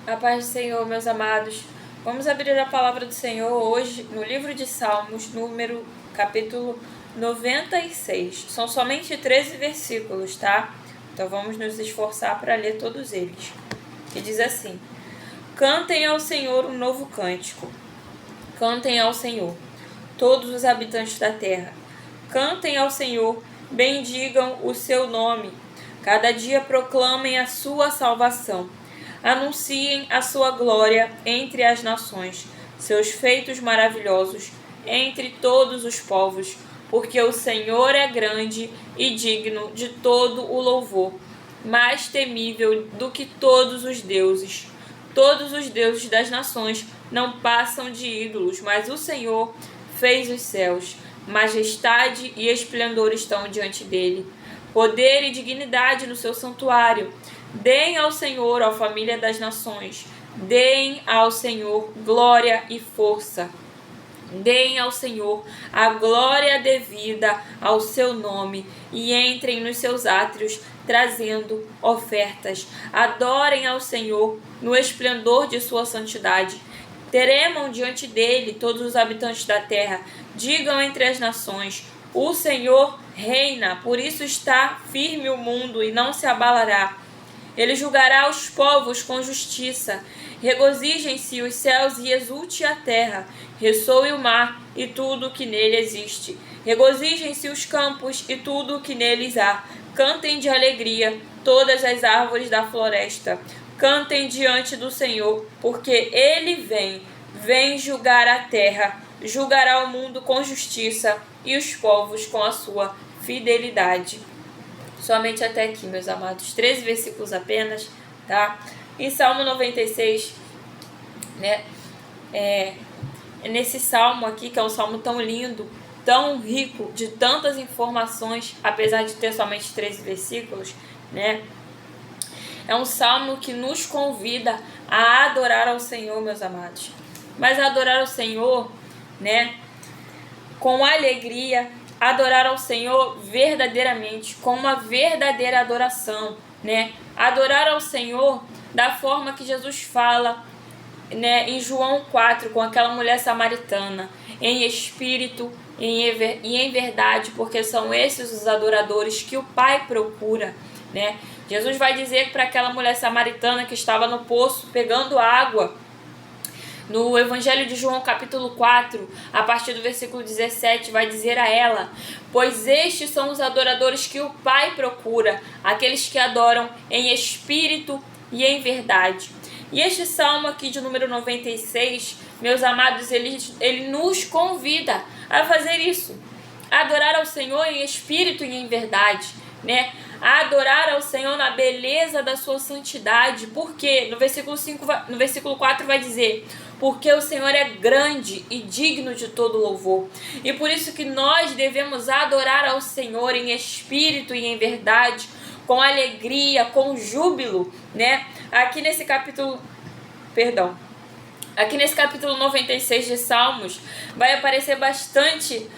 A paz do Senhor, meus amados. Vamos abrir a palavra do Senhor hoje no livro de Salmos, capítulo 96. São somente 13 versículos, tá? Então vamos nos esforçar para ler todos eles. Que diz assim: Cantem ao Senhor um novo cântico. Cantem ao Senhor, todos os habitantes da terra. Cantem ao Senhor, bendigam o seu nome. Cada dia proclamem a sua salvação. Anunciem a sua glória entre as nações, seus feitos maravilhosos entre todos os povos, porque o Senhor é grande e digno de todo o louvor, mais temível do que todos os deuses. Todos os deuses das nações não passam de ídolos, mas o Senhor fez os céus. Majestade e esplendor estão diante dele. Poder e dignidade no seu santuário. Deem ao Senhor, ó família das nações, deem ao Senhor glória e força. Deem ao Senhor a glória devida ao seu nome e entrem nos seus átrios trazendo ofertas. Adorem ao Senhor no esplendor de sua santidade. Tremam diante dele todos os habitantes da terra. Digam entre as nações: o Senhor reina, por isso está firme o mundo e não se abalará. Ele julgará os povos com justiça. Regozijem-se os céus e exulte a terra. Ressoe o mar e tudo o que nele existe. Regozijem-se os campos e tudo o que neles há. Cantem de alegria todas as árvores da floresta. Cantem diante do Senhor, porque ele vem julgar a terra. Julgará o mundo com justiça e os povos com a sua fidelidade. Somente até aqui, meus amados, 13 versículos apenas, tá? Em Salmo 96, né? Nesse salmo aqui, que é um salmo tão lindo, tão rico, de tantas informações, apesar de ter somente 13 versículos, né? É um salmo que nos convida a adorar ao Senhor, meus amados. Mas adorar ao Senhor, né? Com alegria, adorar ao Senhor verdadeiramente, com uma verdadeira adoração, né? Adorar ao Senhor da forma que Jesus fala, né, em João 4, com aquela mulher samaritana, em espírito e em verdade, porque são esses os adoradores que o Pai procura, né? Jesus vai dizer para aquela mulher samaritana que estava no poço pegando água, no Evangelho de João, capítulo 4, a partir do versículo 17, vai dizer a ela: pois estes são os adoradores que o Pai procura, aqueles que adoram em espírito e em verdade. E este salmo aqui de número 96, meus amados, ele nos convida a fazer isso, a adorar ao Senhor em espírito e em verdade, né? A adorar ao Senhor na beleza da sua santidade. Porque no versículo 4 vai dizer: porque o Senhor é grande e digno de todo louvor. E por isso que nós devemos adorar ao Senhor em espírito e em verdade, com alegria, com júbilo, né? Aqui nesse capítulo 96 de Salmos, vai aparecer bastante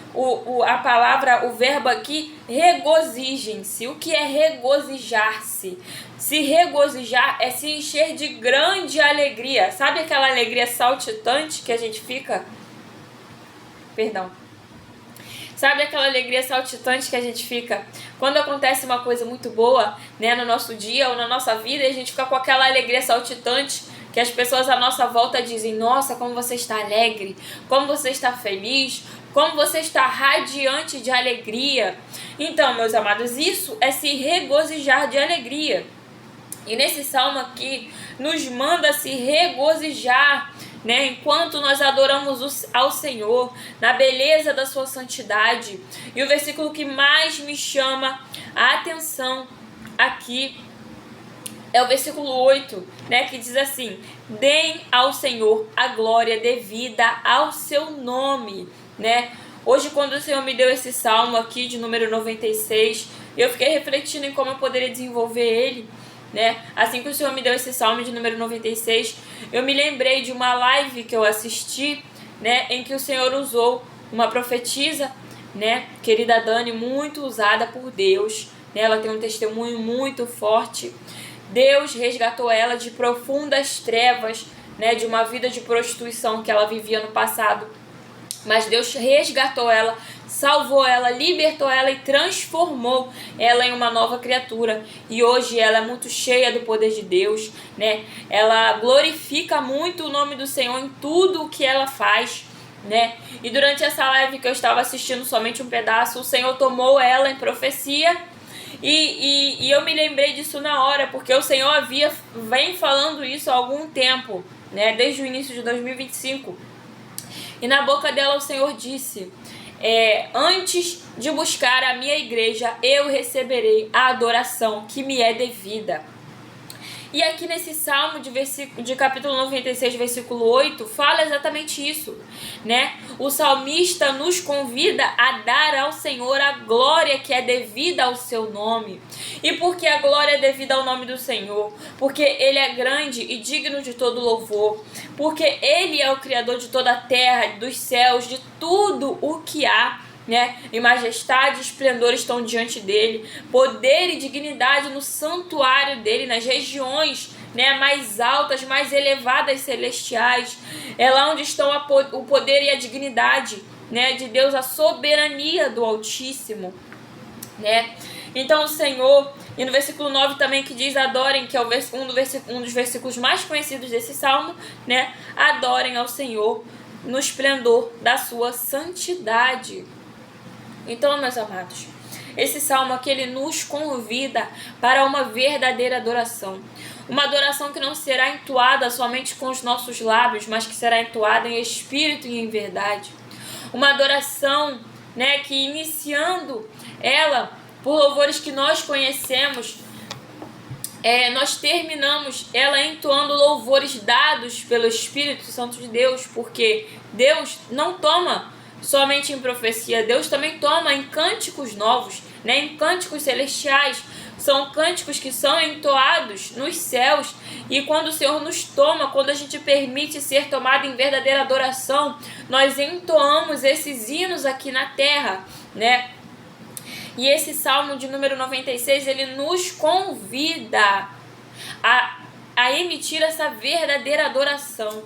a palavra, o verbo aqui, regozijem-se. O que é regozijar-se? Se regozijar é se encher de grande alegria. Sabe aquela alegria saltitante que a gente fica? Sabe aquela alegria saltitante que a gente fica quando acontece uma coisa muito boa, né, no nosso dia ou na nossa vida, e a gente fica com aquela alegria saltitante que as pessoas à nossa volta dizem: nossa, como você está alegre, como você está feliz, como você está radiante de alegria. Então, meus amados, isso é se regozijar de alegria. E nesse salmo aqui, nos manda se regozijar, né, enquanto nós adoramos ao Senhor, na beleza da sua santidade. E o versículo que mais me chama a atenção aqui é o versículo 8, né, que diz assim: deem ao Senhor a glória devida ao seu nome, né? Hoje, quando o Senhor me deu esse salmo aqui de número 96, eu fiquei refletindo em como eu poderia desenvolver ele, né? Assim que o Senhor me deu esse salmo de número 96, eu me lembrei de uma live que eu assisti, né, em que o Senhor usou uma profetisa, né, querida Dani, muito usada por Deus, né? Ela tem um testemunho muito forte, Deus resgatou ela de profundas trevas, né, de uma vida de prostituição que ela vivia no passado. Mas Deus resgatou ela, salvou ela, libertou ela e transformou ela em uma nova criatura. E hoje ela é muito cheia do poder de Deus, né? Ela glorifica muito o nome do Senhor em tudo o que ela faz, né? E durante essa live que eu estava assistindo somente um pedaço, o Senhor tomou ela em profecia. E eu me lembrei disso na hora, porque o Senhor vem falando isso há algum tempo, né? Desde o início de 2025. E na boca dela o Senhor disse: antes de buscar a minha igreja, eu receberei a adoração que me é devida. E aqui nesse salmo de capítulo 96, versículo 8, fala exatamente isso, né? O salmista nos convida a dar ao Senhor a glória que é devida ao seu nome. E por que a glória é devida ao nome do Senhor? Porque Ele é grande e digno de todo louvor. Porque Ele é o Criador de toda a terra, dos céus, de tudo o que há, né? E majestade e esplendor estão diante dele, poder e dignidade no santuário dele, nas regiões, né, mais altas, mais elevadas celestiais. É lá onde estão o poder e a dignidade, né, de Deus, a soberania do Altíssimo, né? Então o Senhor, e no versículo 9 também que diz adorem, que é um dos versículos mais conhecidos desse salmo, né? Adorem ao Senhor no esplendor da sua santidade. Então, meus amados, esse salmo aqui, ele nos convida para uma verdadeira adoração. Uma adoração que não será entoada somente com os nossos lábios, mas que será entoada em espírito e em verdade. Uma adoração, né, que iniciando ela por louvores que nós conhecemos, nós terminamos ela entoando louvores dados pelo Espírito Santo de Deus, porque Deus não toma somente em profecia, Deus também toma em cânticos novos, né, em cânticos celestiais. São cânticos que são entoados nos céus, e quando o Senhor nos toma, quando a gente permite ser tomado em verdadeira adoração, nós entoamos esses hinos aqui na terra, né? E esse salmo de número 96, ele nos convida a emitir essa verdadeira adoração,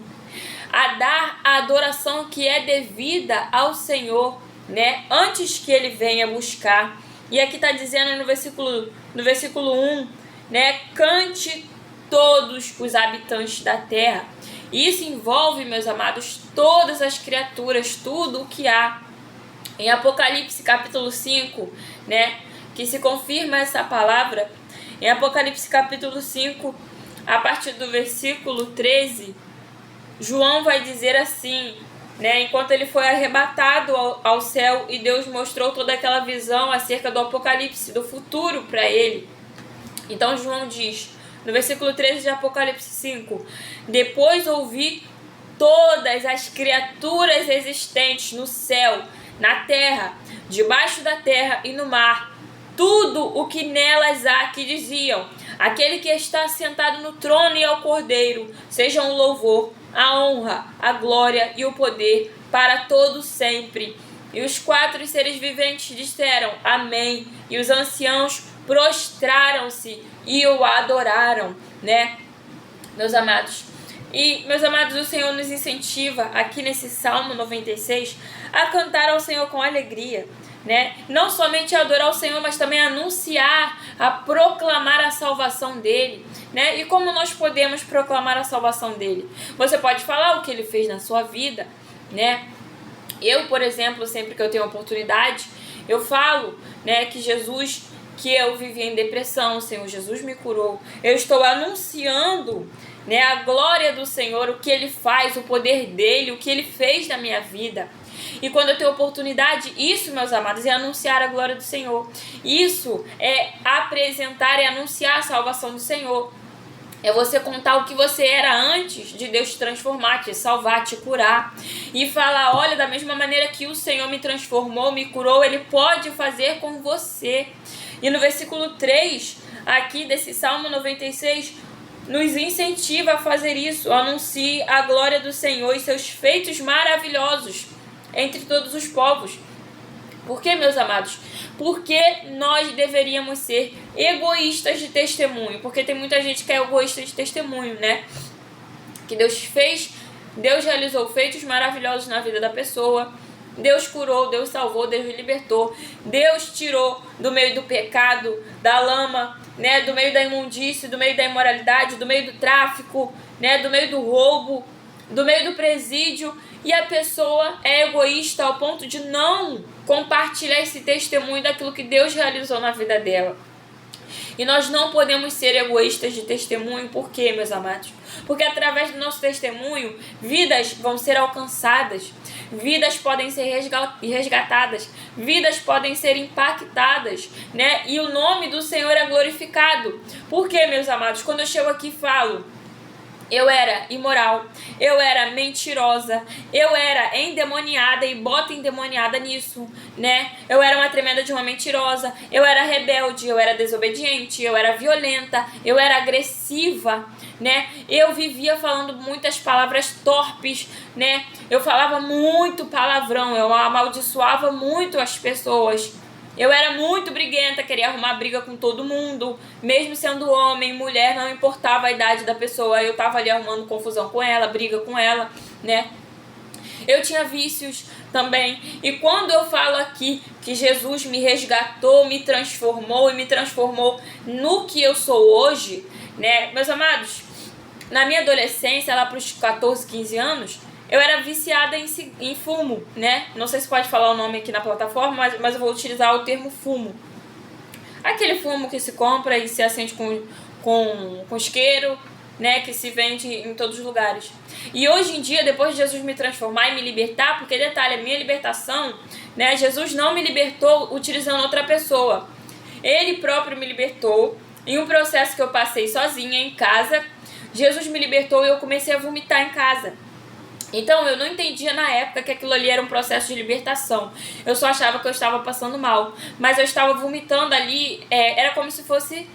a dar a adoração que é devida ao Senhor, né? Antes que ele venha buscar. E aqui está dizendo no versículo 1, né? Cante todos os habitantes da terra. E isso envolve, meus amados, todas as criaturas, tudo o que há. Em Apocalipse capítulo 5, né? Que se confirma essa palavra. Em Apocalipse capítulo 5, a partir do versículo 13, João vai dizer assim, né? Enquanto ele foi arrebatado ao céu e Deus mostrou toda aquela visão acerca do Apocalipse, do futuro para ele. Então João diz, no versículo 13 de Apocalipse 5, depois ouvi todas as criaturas existentes no céu, na terra, debaixo da terra e no mar, tudo o que nelas há, que diziam: aquele que está sentado no trono e ao Cordeiro, sejam o louvor, a honra, a glória e o poder para todo sempre. E os 4 seres viventes disseram amém, e os anciãos prostraram-se e o adoraram, né, meus amados? E, meus amados, o Senhor nos incentiva aqui nesse Salmo 96 a cantar ao Senhor com alegria, né? Não somente a adorar o Senhor, mas também a anunciar, a proclamar a salvação dele, né? E como nós podemos proclamar a salvação dele? Você pode falar o que ele fez na sua vida, né? Eu, por exemplo, sempre que eu tenho oportunidade, eu falo, né, que Jesus, que eu vivia em depressão, o Senhor Jesus me curou. Eu estou anunciando, né, a glória do Senhor, o que ele faz, o poder dele, o que ele fez na minha vida. E quando eu tenho oportunidade, isso, meus amados, é anunciar a glória do Senhor. Isso é apresentar e anunciar a salvação do Senhor. É você contar o que você era antes de Deus te transformar, te salvar, te curar. E falar, olha, da mesma maneira que o Senhor me transformou, me curou, Ele pode fazer com você. E no versículo 3, aqui desse Salmo 96, nos incentiva a fazer isso. Anuncie a glória do Senhor e seus feitos maravilhosos entre todos os povos. Por quê, meus amados? Por que nós deveríamos ser egoístas de testemunho? Porque tem muita gente que é egoísta de testemunho, né? Que Deus realizou feitos maravilhosos na vida da pessoa. Deus curou, Deus salvou, Deus libertou. Deus tirou do meio do pecado, da lama, né, do meio da imundície, do meio da imoralidade, do meio do tráfico, né, do meio do roubo, do meio do presídio. E a pessoa é egoísta ao ponto de não compartilhar esse testemunho daquilo que Deus realizou na vida dela. E nós não podemos ser egoístas de testemunho. Por quê, meus amados? Porque através do nosso testemunho, vidas vão ser alcançadas, vidas podem ser resgatadas, vidas podem ser impactadas, né? E o nome do Senhor é glorificado. Por quê, meus amados? Quando eu chego aqui e falo, eu era imoral, eu era mentirosa, eu era endemoniada, e bota endemoniada nisso, né? Eu era uma tremenda de uma mentirosa, eu era rebelde, eu era desobediente, eu era violenta, eu era agressiva, né? Eu vivia falando muitas palavras torpes, né? Eu falava muito palavrão, eu amaldiçoava muito as pessoas. Eu era muito briguenta, queria arrumar briga com todo mundo, mesmo sendo homem, mulher, não importava a idade da pessoa, eu tava ali arrumando confusão com ela, briga com ela, né? Eu tinha vícios também, e quando eu falo aqui que Jesus me resgatou, me transformou e me transformou no que eu sou hoje, né? Meus amados, na minha adolescência, lá pros 14, 15 anos, eu era viciada em fumo, né? Não sei se pode falar o nome aqui na plataforma, mas eu vou utilizar o termo fumo. Aquele fumo que se compra e se acende com isqueiro, né? Que se vende em todos os lugares. E hoje em dia, depois de Jesus me transformar e me libertar, porque detalhe, a minha libertação, né? Jesus não me libertou utilizando outra pessoa. Ele próprio me libertou em um processo que eu passei sozinha em casa. Jesus me libertou e eu comecei a vomitar em casa. Então, eu não entendia na época que aquilo ali era um processo de libertação. Eu só achava que eu estava passando mal. Mas eu estava vomitando ali, era como se fosse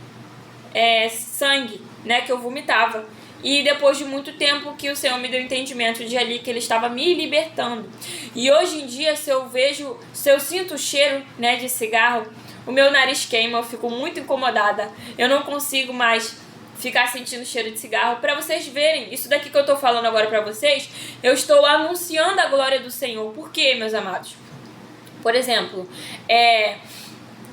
sangue, né, que eu vomitava. E depois de muito tempo que o Senhor me deu entendimento de ali que Ele estava me libertando. E hoje em dia, se eu sinto o cheiro, né, de cigarro, o meu nariz queima, eu fico muito incomodada. Eu não consigo mais ficar sentindo cheiro de cigarro. Para vocês verem, isso daqui que eu tô falando agora para vocês, eu estou anunciando a glória do Senhor. Por quê, meus amados? Por exemplo,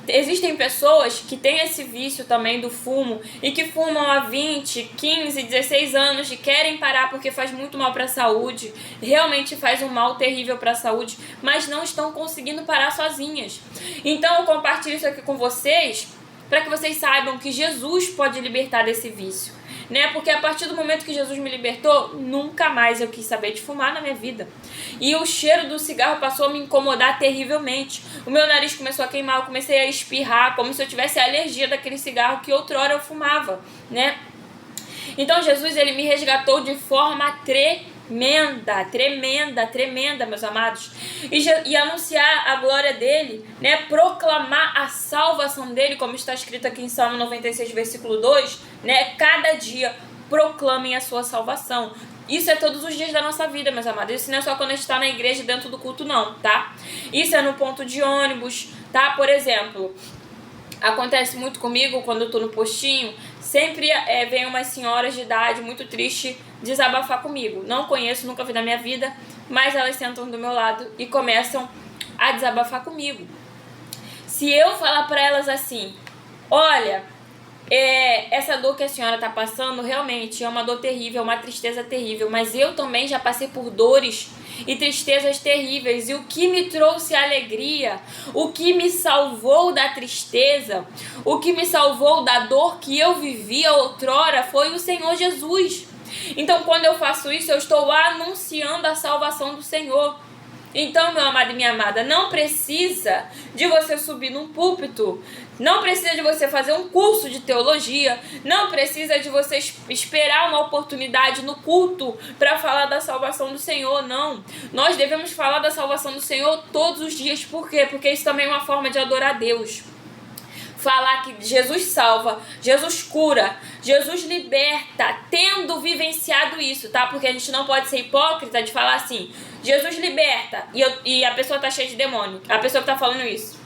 existem pessoas que têm esse vício também do fumo e que fumam há 20, 15, 16 anos e querem parar porque faz muito mal para a saúde, realmente faz um mal terrível para a saúde, mas não estão conseguindo parar sozinhas. Então eu compartilho isso aqui com vocês para que vocês saibam que Jesus pode libertar desse vício, né? Porque a partir do momento que Jesus me libertou, nunca mais eu quis saber de fumar na minha vida. E o cheiro do cigarro passou a me incomodar terrivelmente. O meu nariz começou a queimar, eu comecei a espirrar, como se eu tivesse alergia daquele cigarro que outrora eu fumava, né? Então Jesus, ele me resgatou de forma tremenda, meus amados, e anunciar a glória dele, né, proclamar a salvação dele, como está escrito aqui em Salmo 96, versículo 2, né, cada dia proclamem a sua salvação. Isso é todos os dias da nossa vida, meus amados. Isso não é só quando a gente está na igreja dentro do culto, não, tá? Isso é no ponto de ônibus, tá? Por exemplo, acontece muito comigo quando eu tô no postinho, sempre vem umas senhoras de idade muito triste desabafar comigo. Não conheço, nunca vi na minha vida, mas elas sentam do meu lado e começam a desabafar comigo. Se eu falar para elas assim, olha, essa dor que a senhora tá passando realmente é uma dor terrível, uma tristeza terrível, mas eu também já passei por dores e tristezas terríveis, e o que me trouxe alegria, o que me salvou da tristeza, o que me salvou da dor que eu vivia outrora foi o Senhor Jesus. Então, quando eu faço isso, eu estou anunciando a salvação do Senhor. Então, meu amado e minha amada, não precisa de você subir num púlpito, não precisa de você fazer um curso de teologia, não precisa de você esperar uma oportunidade no culto para falar da salvação do Senhor, não. Nós devemos falar da salvação do Senhor todos os dias. Por quê? Porque isso também é uma forma de adorar a Deus. Falar que Jesus salva, Jesus cura, Jesus liberta, tendo vivenciado isso, tá? Porque a gente não pode ser hipócrita de falar assim, Jesus liberta, e a pessoa tá cheia de demônio, a pessoa que tá falando isso.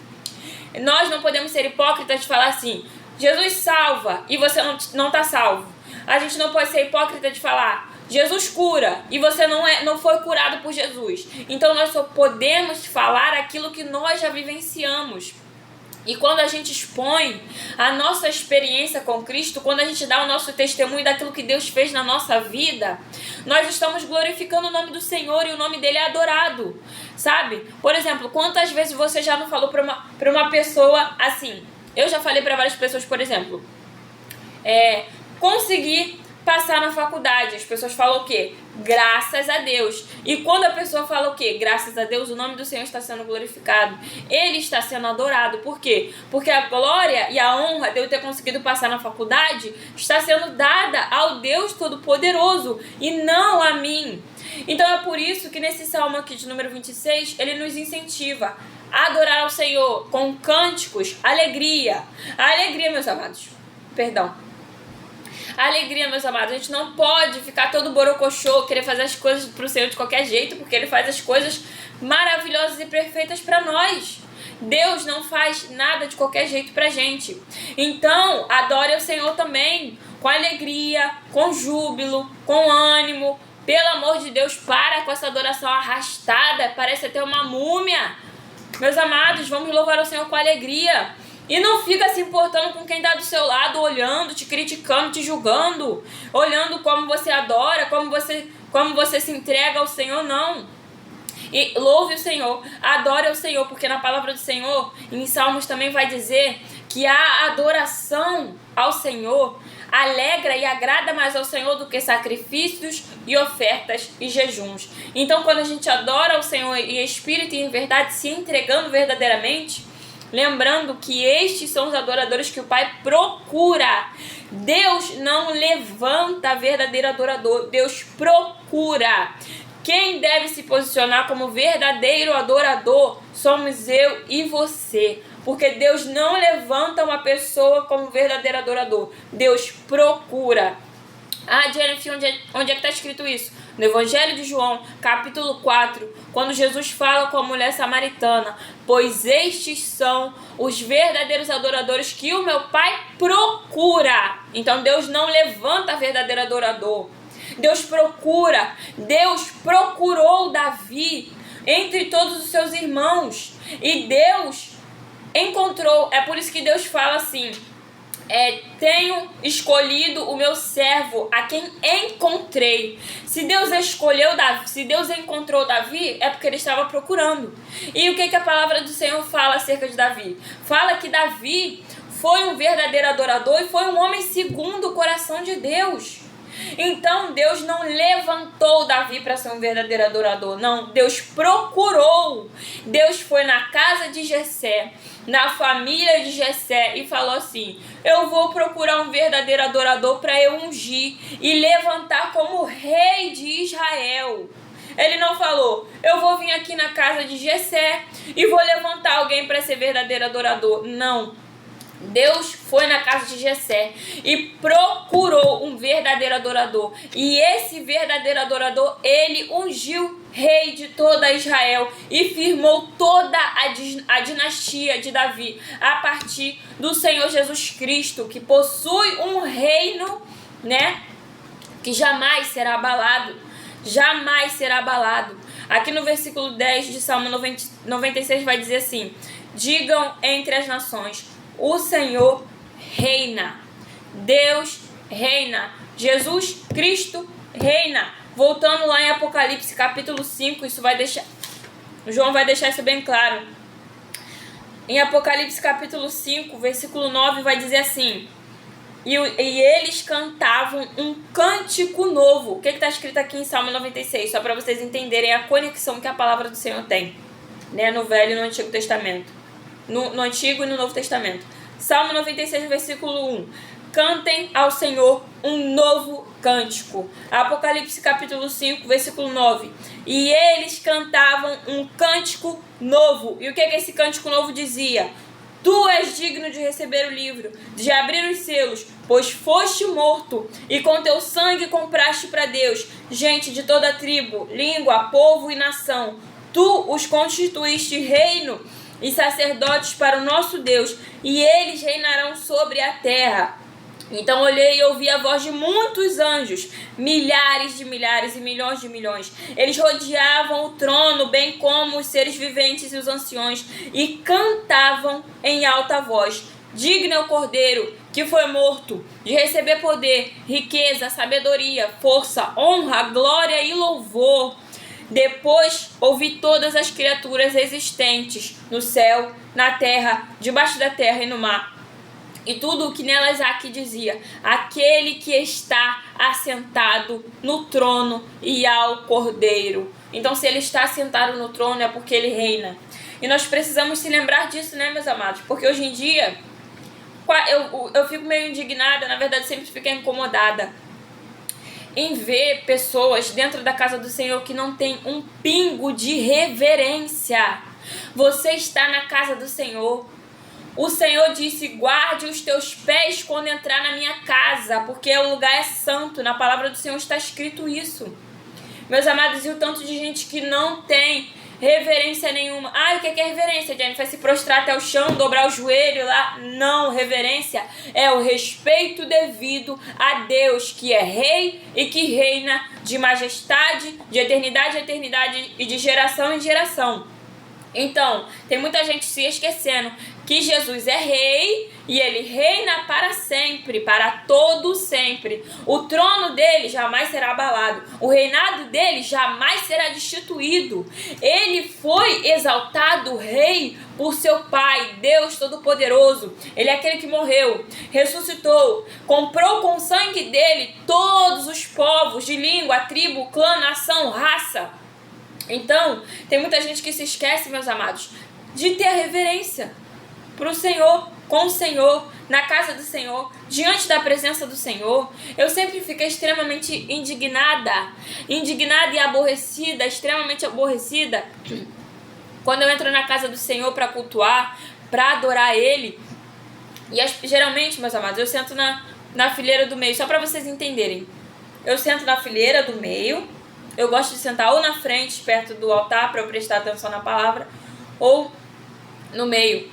Nós não podemos ser hipócritas de falar assim, Jesus salva e você não está salvo. A gente não pode ser hipócrita de falar, Jesus cura e você não foi curado por Jesus. Então nós só podemos falar aquilo que nós já vivenciamos. E quando a gente expõe a nossa experiência com Cristo, quando a gente dá o nosso testemunho daquilo que Deus fez na nossa vida, nós estamos glorificando o nome do Senhor e o nome dele é adorado, sabe? Por exemplo, quantas vezes você já não falou para uma pessoa assim? Eu já falei para várias pessoas, por exemplo, conseguir passar na faculdade. As pessoas falam o quê? Graças a Deus. E quando a pessoa fala o quê? Graças a Deus, o nome do Senhor está sendo glorificado. Ele está sendo adorado. Por quê? Porque a glória e a honra de eu ter conseguido passar na faculdade está sendo dada ao Deus Todo-Poderoso e não a mim. Então é por isso que nesse salmo aqui de número 26, ele nos incentiva a adorar ao Senhor com cânticos, alegria. A alegria, meus amados. Perdão. Alegria, meus amados, a gente não pode ficar todo borocochô, querer fazer as coisas pro Senhor de qualquer jeito, porque Ele faz as coisas maravilhosas e perfeitas para nós. Deus não faz nada de qualquer jeito pra gente. Então, adore ao Senhor também, com alegria, com júbilo, com ânimo. Pelo amor de Deus, para com essa adoração arrastada, parece até uma múmia. Meus amados, vamos louvar ao Senhor com alegria. E não fica se importando com quem está do seu lado, olhando, te criticando, te julgando, olhando como você adora, como você se entrega ao Senhor, não. E louve o Senhor, adore ao Senhor, porque na palavra do Senhor, em Salmos também vai dizer que a adoração ao Senhor alegra e agrada mais ao Senhor do que sacrifícios e ofertas e jejuns. Então, quando a gente adora ao Senhor em espírito e em verdade, se entregando verdadeiramente, lembrando que estes são os adoradores que o Pai procura. Deus não levanta verdadeiro adorador, Deus procura. Quem deve se posicionar como verdadeiro adorador somos eu e você. Porque Deus não levanta uma pessoa como verdadeiro adorador, Deus procura. Ah, Jennifer, onde é que está escrito isso? No Evangelho de João, capítulo 4, quando Jesus fala com a mulher samaritana, pois estes são os verdadeiros adoradores que o meu Pai procura. Então Deus não levanta verdadeiro adorador. Deus procura. Deus procurou Davi entre todos os seus irmãos. E Deus encontrou. É por isso que Deus fala assim, tenho escolhido o meu servo, a quem encontrei. Se Deus escolheu Davi, se Deus encontrou Davi, é porque ele estava procurando. E o que a palavra do Senhor fala acerca de Davi? Fala que Davi foi um verdadeiro adorador e foi um homem segundo o coração de Deus. Então Deus não levantou Davi para ser um verdadeiro adorador, não. Deus procurou. Deus foi na casa de Jessé, na família de Jessé, e falou assim, eu vou procurar um verdadeiro adorador para eu ungir e levantar como rei de Israel. Ele não falou, eu vou vir aqui na casa de Jessé e vou levantar alguém para ser verdadeiro adorador. Não. Deus foi na casa de Jessé e procurou um verdadeiro adorador. E esse verdadeiro adorador, ele ungiu rei de toda Israel e firmou toda a dinastia de Davi a partir do Senhor Jesus Cristo, que possui um reino, né, que jamais será abalado. Jamais será abalado. Aqui no versículo 10 de Salmo 96 vai dizer assim, digam entre as nações, o Senhor reina. Deus reina. Jesus Cristo reina. Voltando lá em Apocalipse capítulo 5, João vai deixar isso bem claro. Em Apocalipse capítulo 5, versículo 9 vai dizer assim, e eles cantavam um cântico novo. O que está escrito aqui em Salmo 96? Só para vocês entenderem a conexão que a palavra do Senhor tem, né, no Velho e no Antigo Testamento. No Antigo e no Novo Testamento. Salmo 96, versículo 1. Cantem ao Senhor um novo cântico. Apocalipse capítulo 5, versículo 9. E eles cantavam um cântico novo. E o que esse cântico novo dizia? Tu és digno de receber o livro, de abrir os selos, pois foste morto, e com teu sangue compraste para Deus gente de toda tribo, língua, povo e nação. Tu os constituíste reino e sacerdotes para o nosso Deus, e eles reinarão sobre a terra. Então olhei e ouvi a voz de muitos anjos, milhares de milhares e milhões de milhões. Eles rodeavam o trono, bem como os seres viventes e os anciões, e cantavam em alta voz: digno é o Cordeiro que foi morto de receber poder, riqueza, sabedoria, força, honra, glória e louvor. Depois ouvi todas as criaturas existentes no céu, na terra, debaixo da terra e no mar, e tudo o que nelas há, que dizia: aquele que está assentado no trono e ao Cordeiro. Então, se ele está assentado no trono, é porque ele reina. E nós precisamos se lembrar disso, né, meus amados? Porque hoje em dia, eu fico meio indignada, na verdade sempre fico incomodada em ver pessoas dentro da casa do Senhor que não tem um pingo de reverência. Você está na casa do Senhor. O Senhor disse: guarde os teus pés quando entrar na minha casa, porque o lugar é santo. Na palavra do Senhor está escrito isso. Meus amados, e o tanto de gente que não tem reverência nenhuma. O que é reverência, Jennifer? Vai se prostrar até o chão, dobrar o joelho lá? Não, reverência é o respeito devido a Deus, que é rei e que reina de majestade, de eternidade a eternidade e de geração em geração. Então, tem muita gente se esquecendo que Jesus é rei e ele reina para sempre, para todo sempre. O trono dele jamais será abalado, o reinado dele jamais será destituído. Ele foi exaltado rei por seu Pai, Deus Todo-Poderoso. Ele é aquele que morreu, ressuscitou, comprou com o sangue dele todos os povos de língua, tribo, clã, nação, raça. Então, tem muita gente que se esquece, meus amados, de ter a reverência para o Senhor, com o Senhor, na casa do Senhor, diante da presença do Senhor. Eu sempre fico extremamente indignada e aborrecida, extremamente aborrecida, quando eu entro na casa do Senhor para cultuar, para adorar Ele. E geralmente, meus amados, eu sento na fileira do meio, só para vocês entenderem. Eu sento na fileira do meio. Eu gosto de sentar ou na frente, perto do altar, para eu prestar atenção na palavra, ou no meio.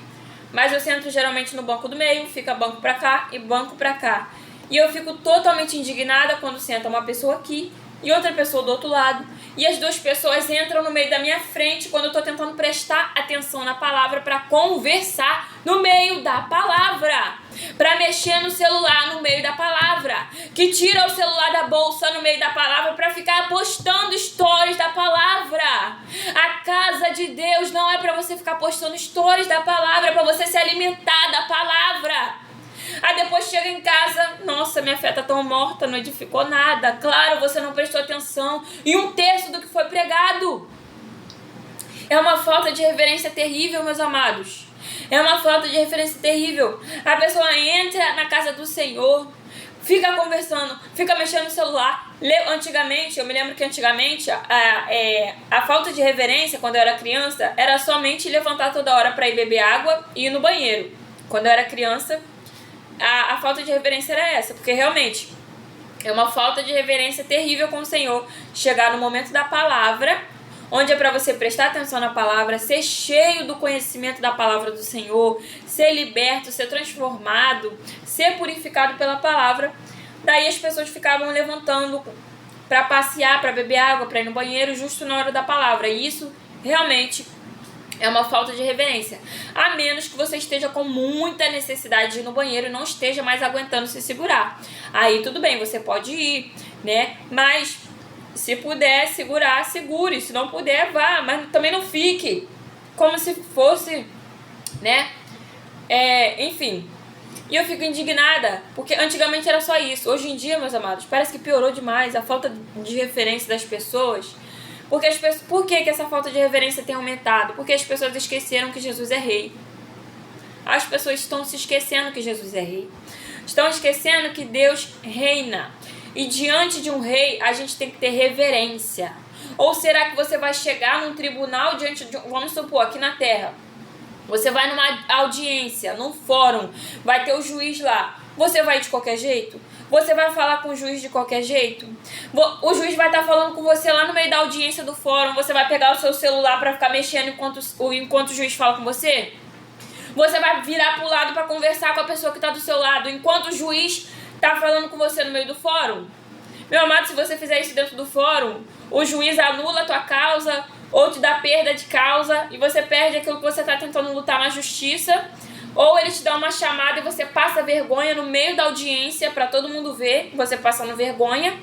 Mas eu sento geralmente no banco do meio, fica banco para cá e banco para cá. E eu fico totalmente indignada quando senta uma pessoa aqui e outra pessoa do outro lado. E as duas pessoas entram no meio da minha frente quando eu estou tentando prestar atenção na palavra, para conversar no meio da palavra, para mexer no celular no meio da palavra, que tira o celular da bolsa no meio da palavra para ficar postando stories da palavra. A casa de Deus não é para você ficar postando stories da palavra, é para você se alimentar da palavra. Aí depois chega em casa: nossa, minha fé tá tão morta, não edificou nada. Claro, você não prestou atenção em um terço do que foi pregado. É uma falta de reverência terrível, meus amados. É uma falta de reverência terrível. A pessoa entra na casa do Senhor, fica conversando, fica mexendo no celular. Antigamente, eu me lembro que antigamente a falta de reverência, quando eu era criança, era somente levantar toda hora para ir beber água e ir no banheiro. Quando eu era criança, a falta de reverência era essa, porque realmente é uma falta de reverência terrível com o Senhor. Chegar no momento da palavra, onde é para você prestar atenção na palavra, ser cheio do conhecimento da palavra do Senhor, ser liberto, ser transformado, ser purificado pela palavra. Daí as pessoas ficavam levantando para passear, para beber água, para ir no banheiro, justo na hora da palavra. E isso realmente é uma falta de reverência. A menos que você esteja com muita necessidade de ir no banheiro e não esteja mais aguentando se segurar. Aí tudo bem, você pode ir, né? Mas se puder segurar, segure. Se não puder, vá. Mas também não fique como se fosse, né? Enfim. E eu fico indignada, porque antigamente era só isso. Hoje em dia, meus amados, parece que piorou demais a falta de referência das pessoas. Porque por que essa falta de reverência tem aumentado? Porque as pessoas esqueceram que Jesus é rei. As pessoas estão se esquecendo que Jesus é rei. Estão esquecendo que Deus reina. E diante de um rei, a gente tem que ter reverência. Ou será que você vai chegar num tribunal diante de vamos supor, aqui na terra, você vai numa audiência, num fórum, vai ter o juiz lá. Você vai de qualquer jeito? Você vai falar com o juiz de qualquer jeito? O juiz vai estar falando com você lá no meio da audiência do fórum. Você vai pegar o seu celular para ficar mexendo enquanto o juiz fala com você? Você vai virar pro lado para conversar com a pessoa que está do seu lado enquanto o juiz está falando com você no meio do fórum? Meu amado, se você fizer isso dentro do fórum, o juiz anula a tua causa ou te dá perda de causa e você perde aquilo que você está tentando lutar na justiça, ou ele te dá uma chamada e você passa vergonha no meio da audiência para todo mundo ver, você passando vergonha.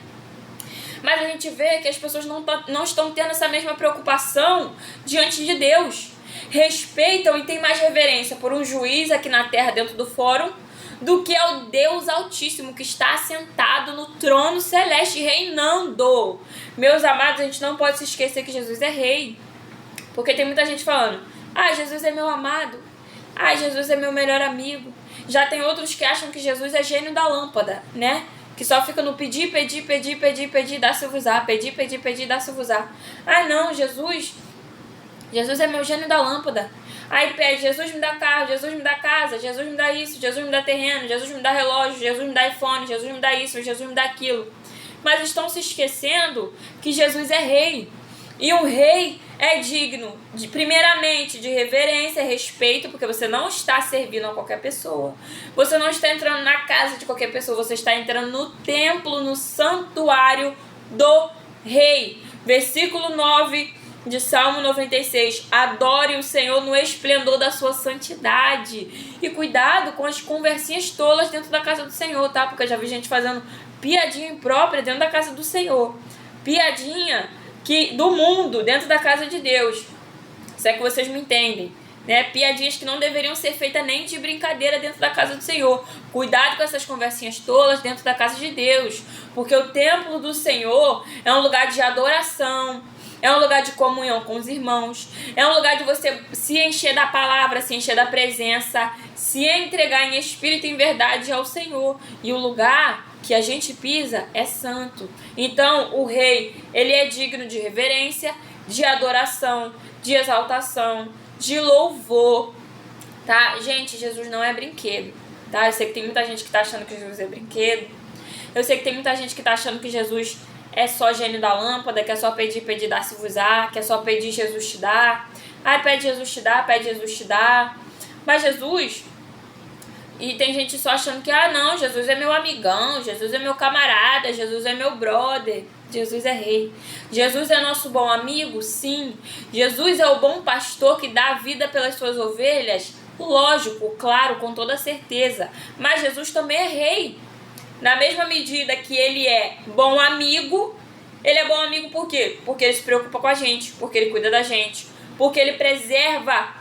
Mas a gente vê que as pessoas não estão tendo essa mesma preocupação diante de Deus. Respeitam e têm mais reverência por um juiz aqui na terra dentro do fórum do que ao Deus Altíssimo que está assentado no trono celeste reinando. Meus amados, a gente não pode se esquecer que Jesus é rei. Porque tem muita gente falando, Jesus é meu amado, Jesus é meu melhor amigo. Já tem outros que acham que Jesus é gênio da lâmpada, né? Que só fica no pedir, dá-se-vos-á, pedir, dá-se-vos-á. Não, Jesus é meu gênio da lâmpada. Aí pede, Jesus me dá carro, Jesus me dá casa, Jesus me dá isso, Jesus me dá terreno, Jesus me dá relógio, Jesus me dá iPhone, Jesus me dá isso, Jesus me dá aquilo. Mas estão se esquecendo que Jesus é rei. E um rei é digno, primeiramente, de reverência, respeito, porque você não está servindo a qualquer pessoa. Você não está entrando na casa de qualquer pessoa, você está entrando no templo, no santuário do rei. Versículo 9 de Salmo 96, adore o Senhor no esplendor da sua santidade. E cuidado com as conversinhas tolas dentro da casa do Senhor, tá? Porque eu já vi gente fazendo piadinha imprópria dentro da casa do Senhor. Piadinha do mundo dentro da casa de Deus. Se é que vocês me entendem, né? Piadinhas que não deveriam ser feitas nem de brincadeira dentro da casa do Senhor. Cuidado com essas conversinhas tolas dentro da casa de Deus. Porque o templo do Senhor é um lugar de adoração, é um lugar de comunhão com os irmãos, é um lugar de você se encher da palavra, se encher da presença, se entregar em espírito e em verdade ao Senhor. E o lugar que a gente pisa é santo. Então, o rei, ele é digno de reverência, de adoração, de exaltação, de louvor, tá? Gente, Jesus não é brinquedo, tá? Eu sei que tem muita gente que tá achando que Jesus é brinquedo. Eu sei que tem muita gente que tá achando que Jesus é só gênio da lâmpada, que é só pedir, dá-se-vos-á, que é só pedir, Jesus te dá. Pede, Jesus te dá, pede, Jesus te dá. Mas Jesus... E tem gente só achando que, não, Jesus é meu amigão, Jesus é meu camarada, Jesus é meu brother. Jesus é rei. Jesus é nosso bom amigo? Sim. Jesus é o bom pastor que dá a vida pelas suas ovelhas? Lógico, claro, com toda certeza. Mas Jesus também é rei. Na mesma medida que ele é bom amigo, ele é bom amigo por quê? Porque ele se preocupa com a gente, porque ele cuida da gente, porque ele preserva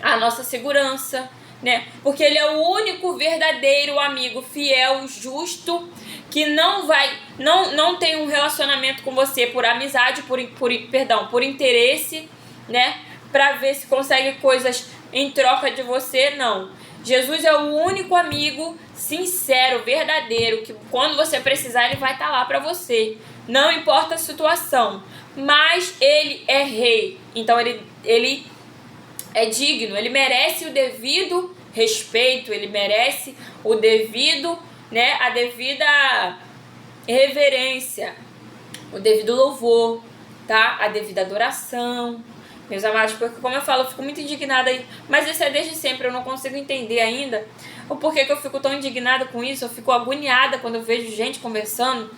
a nossa segurança, né? Porque ele é o único verdadeiro amigo fiel, justo, que não tem um relacionamento com você por amizade, por interesse, né? Pra ver se consegue coisas em troca de você, não. Jesus é o único amigo sincero, verdadeiro, que quando você precisar ele vai estar lá pra você. Não importa a situação, mas ele é rei. Então ele é digno, ele merece o devido respeito, ele merece o devido, né, a devida reverência, o devido louvor, tá? A devida adoração. Meus amados, porque como eu falo, eu fico muito indignada aí, mas isso é desde sempre, eu não consigo entender ainda o porquê que eu fico tão indignada com isso, eu fico agoniada quando eu vejo gente conversando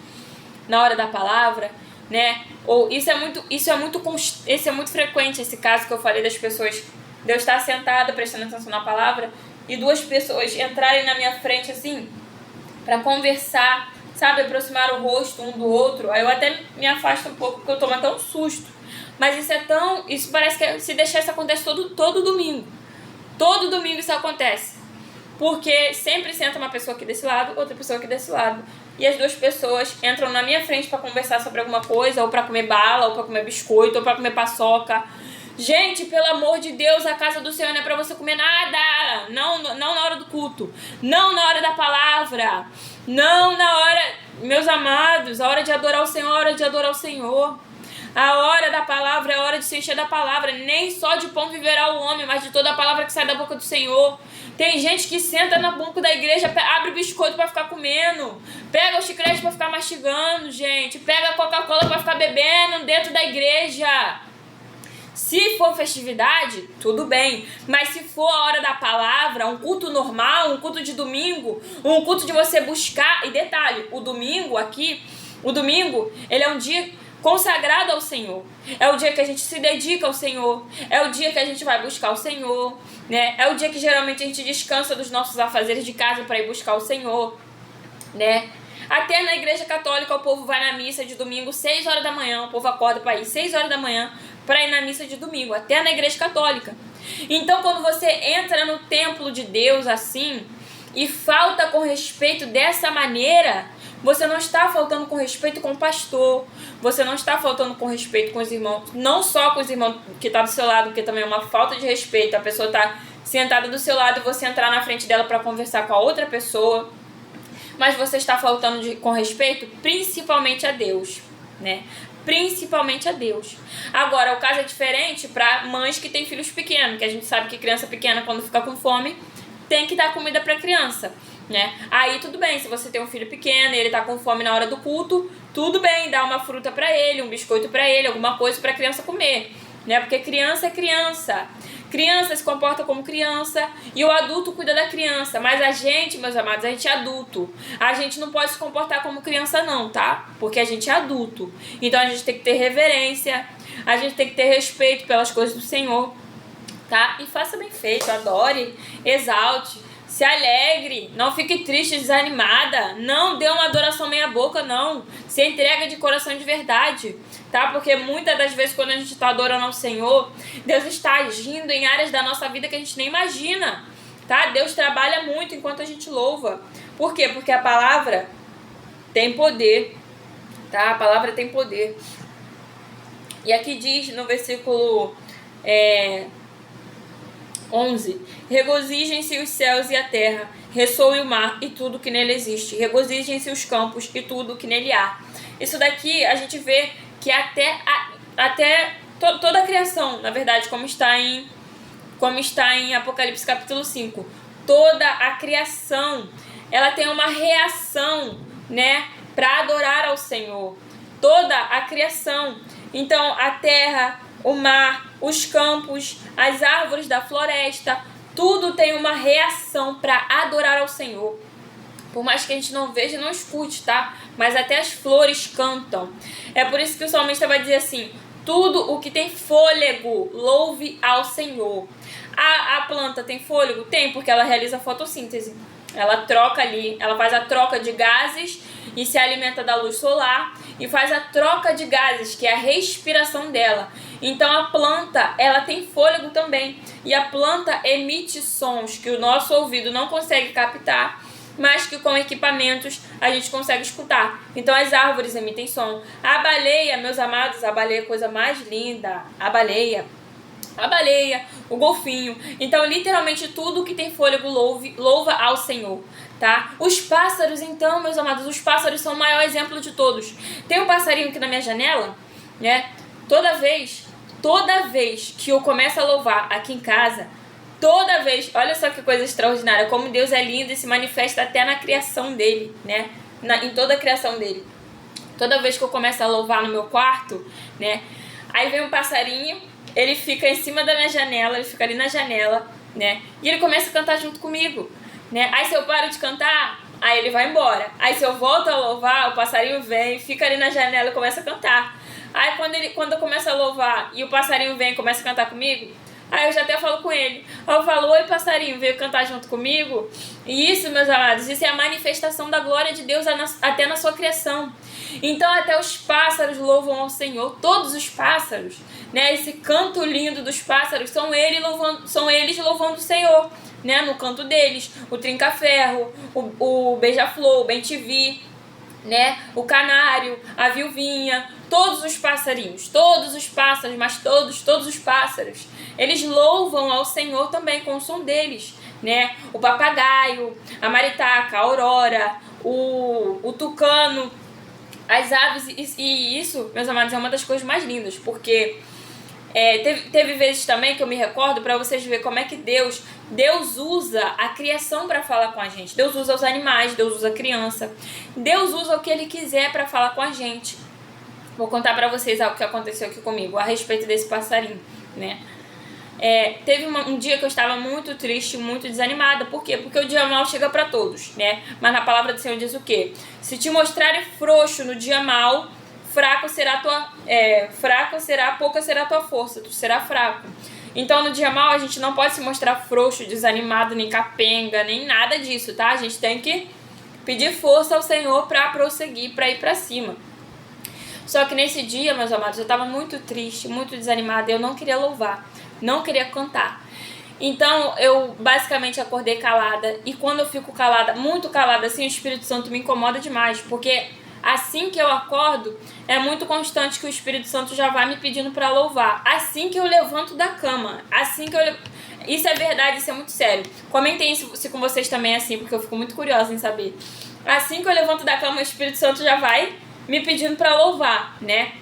na hora da palavra, né? Ou isso é muito frequente, esse caso que eu falei das pessoas, de eu estar sentada prestando atenção na palavra e duas pessoas entrarem na minha frente assim, pra conversar, sabe, aproximar o rosto um do outro, aí eu até me afasto um pouco porque eu tomo até um susto. Mas isso parece que se deixar isso acontece todo domingo. Todo domingo isso acontece. Porque sempre senta uma pessoa aqui desse lado, outra pessoa aqui desse lado. E as duas pessoas entram na minha frente para conversar sobre alguma coisa, ou para comer bala, ou para comer biscoito, ou para comer paçoca. Gente, pelo amor de Deus, a casa do Senhor não é para você comer nada. Não na hora do culto. Não na hora da palavra. Não na hora, meus amados, a hora de adorar o Senhor, a hora de adorar o Senhor. A hora da palavra é a hora de se encher da palavra. Nem só de pão viverá o homem, mas de toda a palavra que sai da boca do Senhor. Tem gente que senta no banco da igreja, abre o biscoito para ficar comendo, pega o chiclete para ficar mastigando, gente, pega a Coca-Cola para ficar bebendo dentro da igreja. Se for festividade, tudo bem. Mas se for a hora da palavra, um culto normal, um culto de domingo, um culto de você buscar... E detalhe, o domingo, ele é um dia consagrado ao Senhor. É o dia que a gente se dedica ao Senhor. É o dia que a gente vai buscar o Senhor, né? É o dia que geralmente a gente descansa dos nossos afazeres de casa para ir buscar o Senhor, né? Até na igreja católica o povo vai na missa de domingo 6 horas da manhã. O povo acorda para ir 6 horas da manhã para ir na missa de domingo, até na igreja católica. Então, quando você entra no templo de Deus assim e falta com respeito dessa maneira, você não está faltando com respeito com o pastor, você não está faltando com respeito com os irmãos, não só com os irmãos que estão do seu lado, porque também é uma falta de respeito, a pessoa está sentada do seu lado e você entrar na frente dela para conversar com a outra pessoa, mas você está faltando com respeito principalmente a Deus, né? Principalmente a Deus. Agora, o caso é diferente para mães que têm filhos pequenos, que a gente sabe que criança pequena, quando fica com fome, tem que dar comida para a criança, né? Aí tudo bem, se você tem um filho pequeno e ele tá com fome na hora do culto, tudo bem, dá uma fruta para ele, um biscoito para ele, alguma coisa para a criança comer, né? Porque criança é criança. Criança se comporta como criança e o adulto cuida da criança. Mas a gente, meus amados, a gente é adulto. A gente não pode se comportar como criança não, tá? Porque a gente é adulto. Então a gente tem que ter reverência, a gente tem que ter respeito pelas coisas do Senhor, tá? E faça bem feito, adore, exalte, se alegre, não fique triste, desanimada, não dê uma adoração meia boca, não. Se entrega de coração de verdade, tá? Porque muitas das vezes quando a gente está adorando ao Senhor, Deus está agindo em áreas da nossa vida que a gente nem imagina, tá? Deus trabalha muito enquanto a gente louva. Por quê? Porque a palavra tem poder, tá? A palavra tem poder. E aqui diz no versículo 11: regozijem-se os céus e a terra, ressoe o mar e tudo que nele existe, regozijem-se os campos e tudo que nele há. Isso daqui a gente vê que toda a criação, na verdade, como está em Apocalipse capítulo 5, toda a criação, ela tem uma reação, né, para adorar ao Senhor. Toda a criação. Então, a terra, o mar, os campos, as árvores da floresta, tudo tem uma reação para adorar ao Senhor. Por mais que a gente não veja e não escute, tá? Mas até as flores cantam. É por isso que o salmista vai dizer assim: tudo o que tem fôlego, louve ao Senhor. A planta tem fôlego? Tem, porque ela realiza fotossíntese. Ela troca ali, ela faz a troca de gases e se alimenta da luz solar e faz a troca de gases, que é a respiração dela. Então a planta, ela tem fôlego também. E a planta emite sons que o nosso ouvido não consegue captar, mas que com equipamentos a gente consegue escutar. Então as árvores emitem som. A baleia, meus amados, a baleia é a coisa mais linda. A baleia, o golfinho. Então, literalmente, tudo que tem fôlego louva ao Senhor, tá? Os pássaros, então, meus amados, os pássaros são o maior exemplo de todos. Tem um passarinho aqui na minha janela, né? Toda vez que eu começo a louvar aqui em casa, toda vez, olha só que coisa extraordinária, como Deus é lindo e se manifesta até na criação dele, né? Em toda a criação dele. Toda vez que eu começo a louvar no meu quarto, né? Aí vem um passarinho, ele fica em cima da minha janela, ele fica ali na janela, né? E ele começa a cantar junto comigo, né? Aí se eu paro de cantar, aí ele vai embora. Aí se eu volto a louvar, o passarinho vem, fica ali na janela e começa a cantar. Aí quando eu começo a louvar e o passarinho vem e começa a cantar comigo, aí eu já até falo com ele. Eu falo: oi, passarinho, veio cantar junto comigo? E isso, meus amados, isso é a manifestação da glória de Deus até na sua criação. Então até os pássaros louvam ao Senhor, todos os pássaros, né? Esse canto lindo dos pássaros são eles louvando o Senhor, né? No canto deles, o trinca-ferro, o beija-flor, o bem-te-vi, né? O canário, a viuvinha, todos os passarinhos, mas todos os pássaros, eles louvam ao Senhor também com o som deles, né? O papagaio, a maritaca, a aurora, o tucano, As aves, e isso, meus amados, é uma das coisas mais lindas, porque teve vezes também que eu me recordo, para vocês verem como é que Deus usa a criação para falar com a gente. Deus usa os animais, Deus usa a criança, Deus usa o que Ele quiser para falar com a gente. Vou contar para vocês algo que aconteceu aqui comigo a respeito desse passarinho, né? Teve um dia que eu estava muito triste, muito desanimada. Por quê? Porque o dia mal chega para todos, né? Mas na palavra do Senhor diz o quê? Se te mostrarem frouxo no dia mal, pouca será a tua força, tu será fraco. Então no dia mal a gente não pode se mostrar frouxo, desanimado, nem capenga, nem nada disso, tá? A gente tem que pedir força ao Senhor para prosseguir, para ir para cima. Só que nesse dia, meus amados, eu estava muito triste, muito desanimada, eu não queria louvar, não queria cantar. Então eu basicamente acordei calada, e quando eu fico calada, muito calada assim, o Espírito Santo me incomoda demais, porque assim que eu acordo, é muito constante que o Espírito Santo já vai me pedindo para louvar. Assim que eu levanto da cama, isso é verdade, isso é muito sério. Comentem isso se com vocês também é assim, porque eu fico muito curiosa em saber. Assim que eu levanto da cama, o Espírito Santo já vai me pedindo para louvar, né?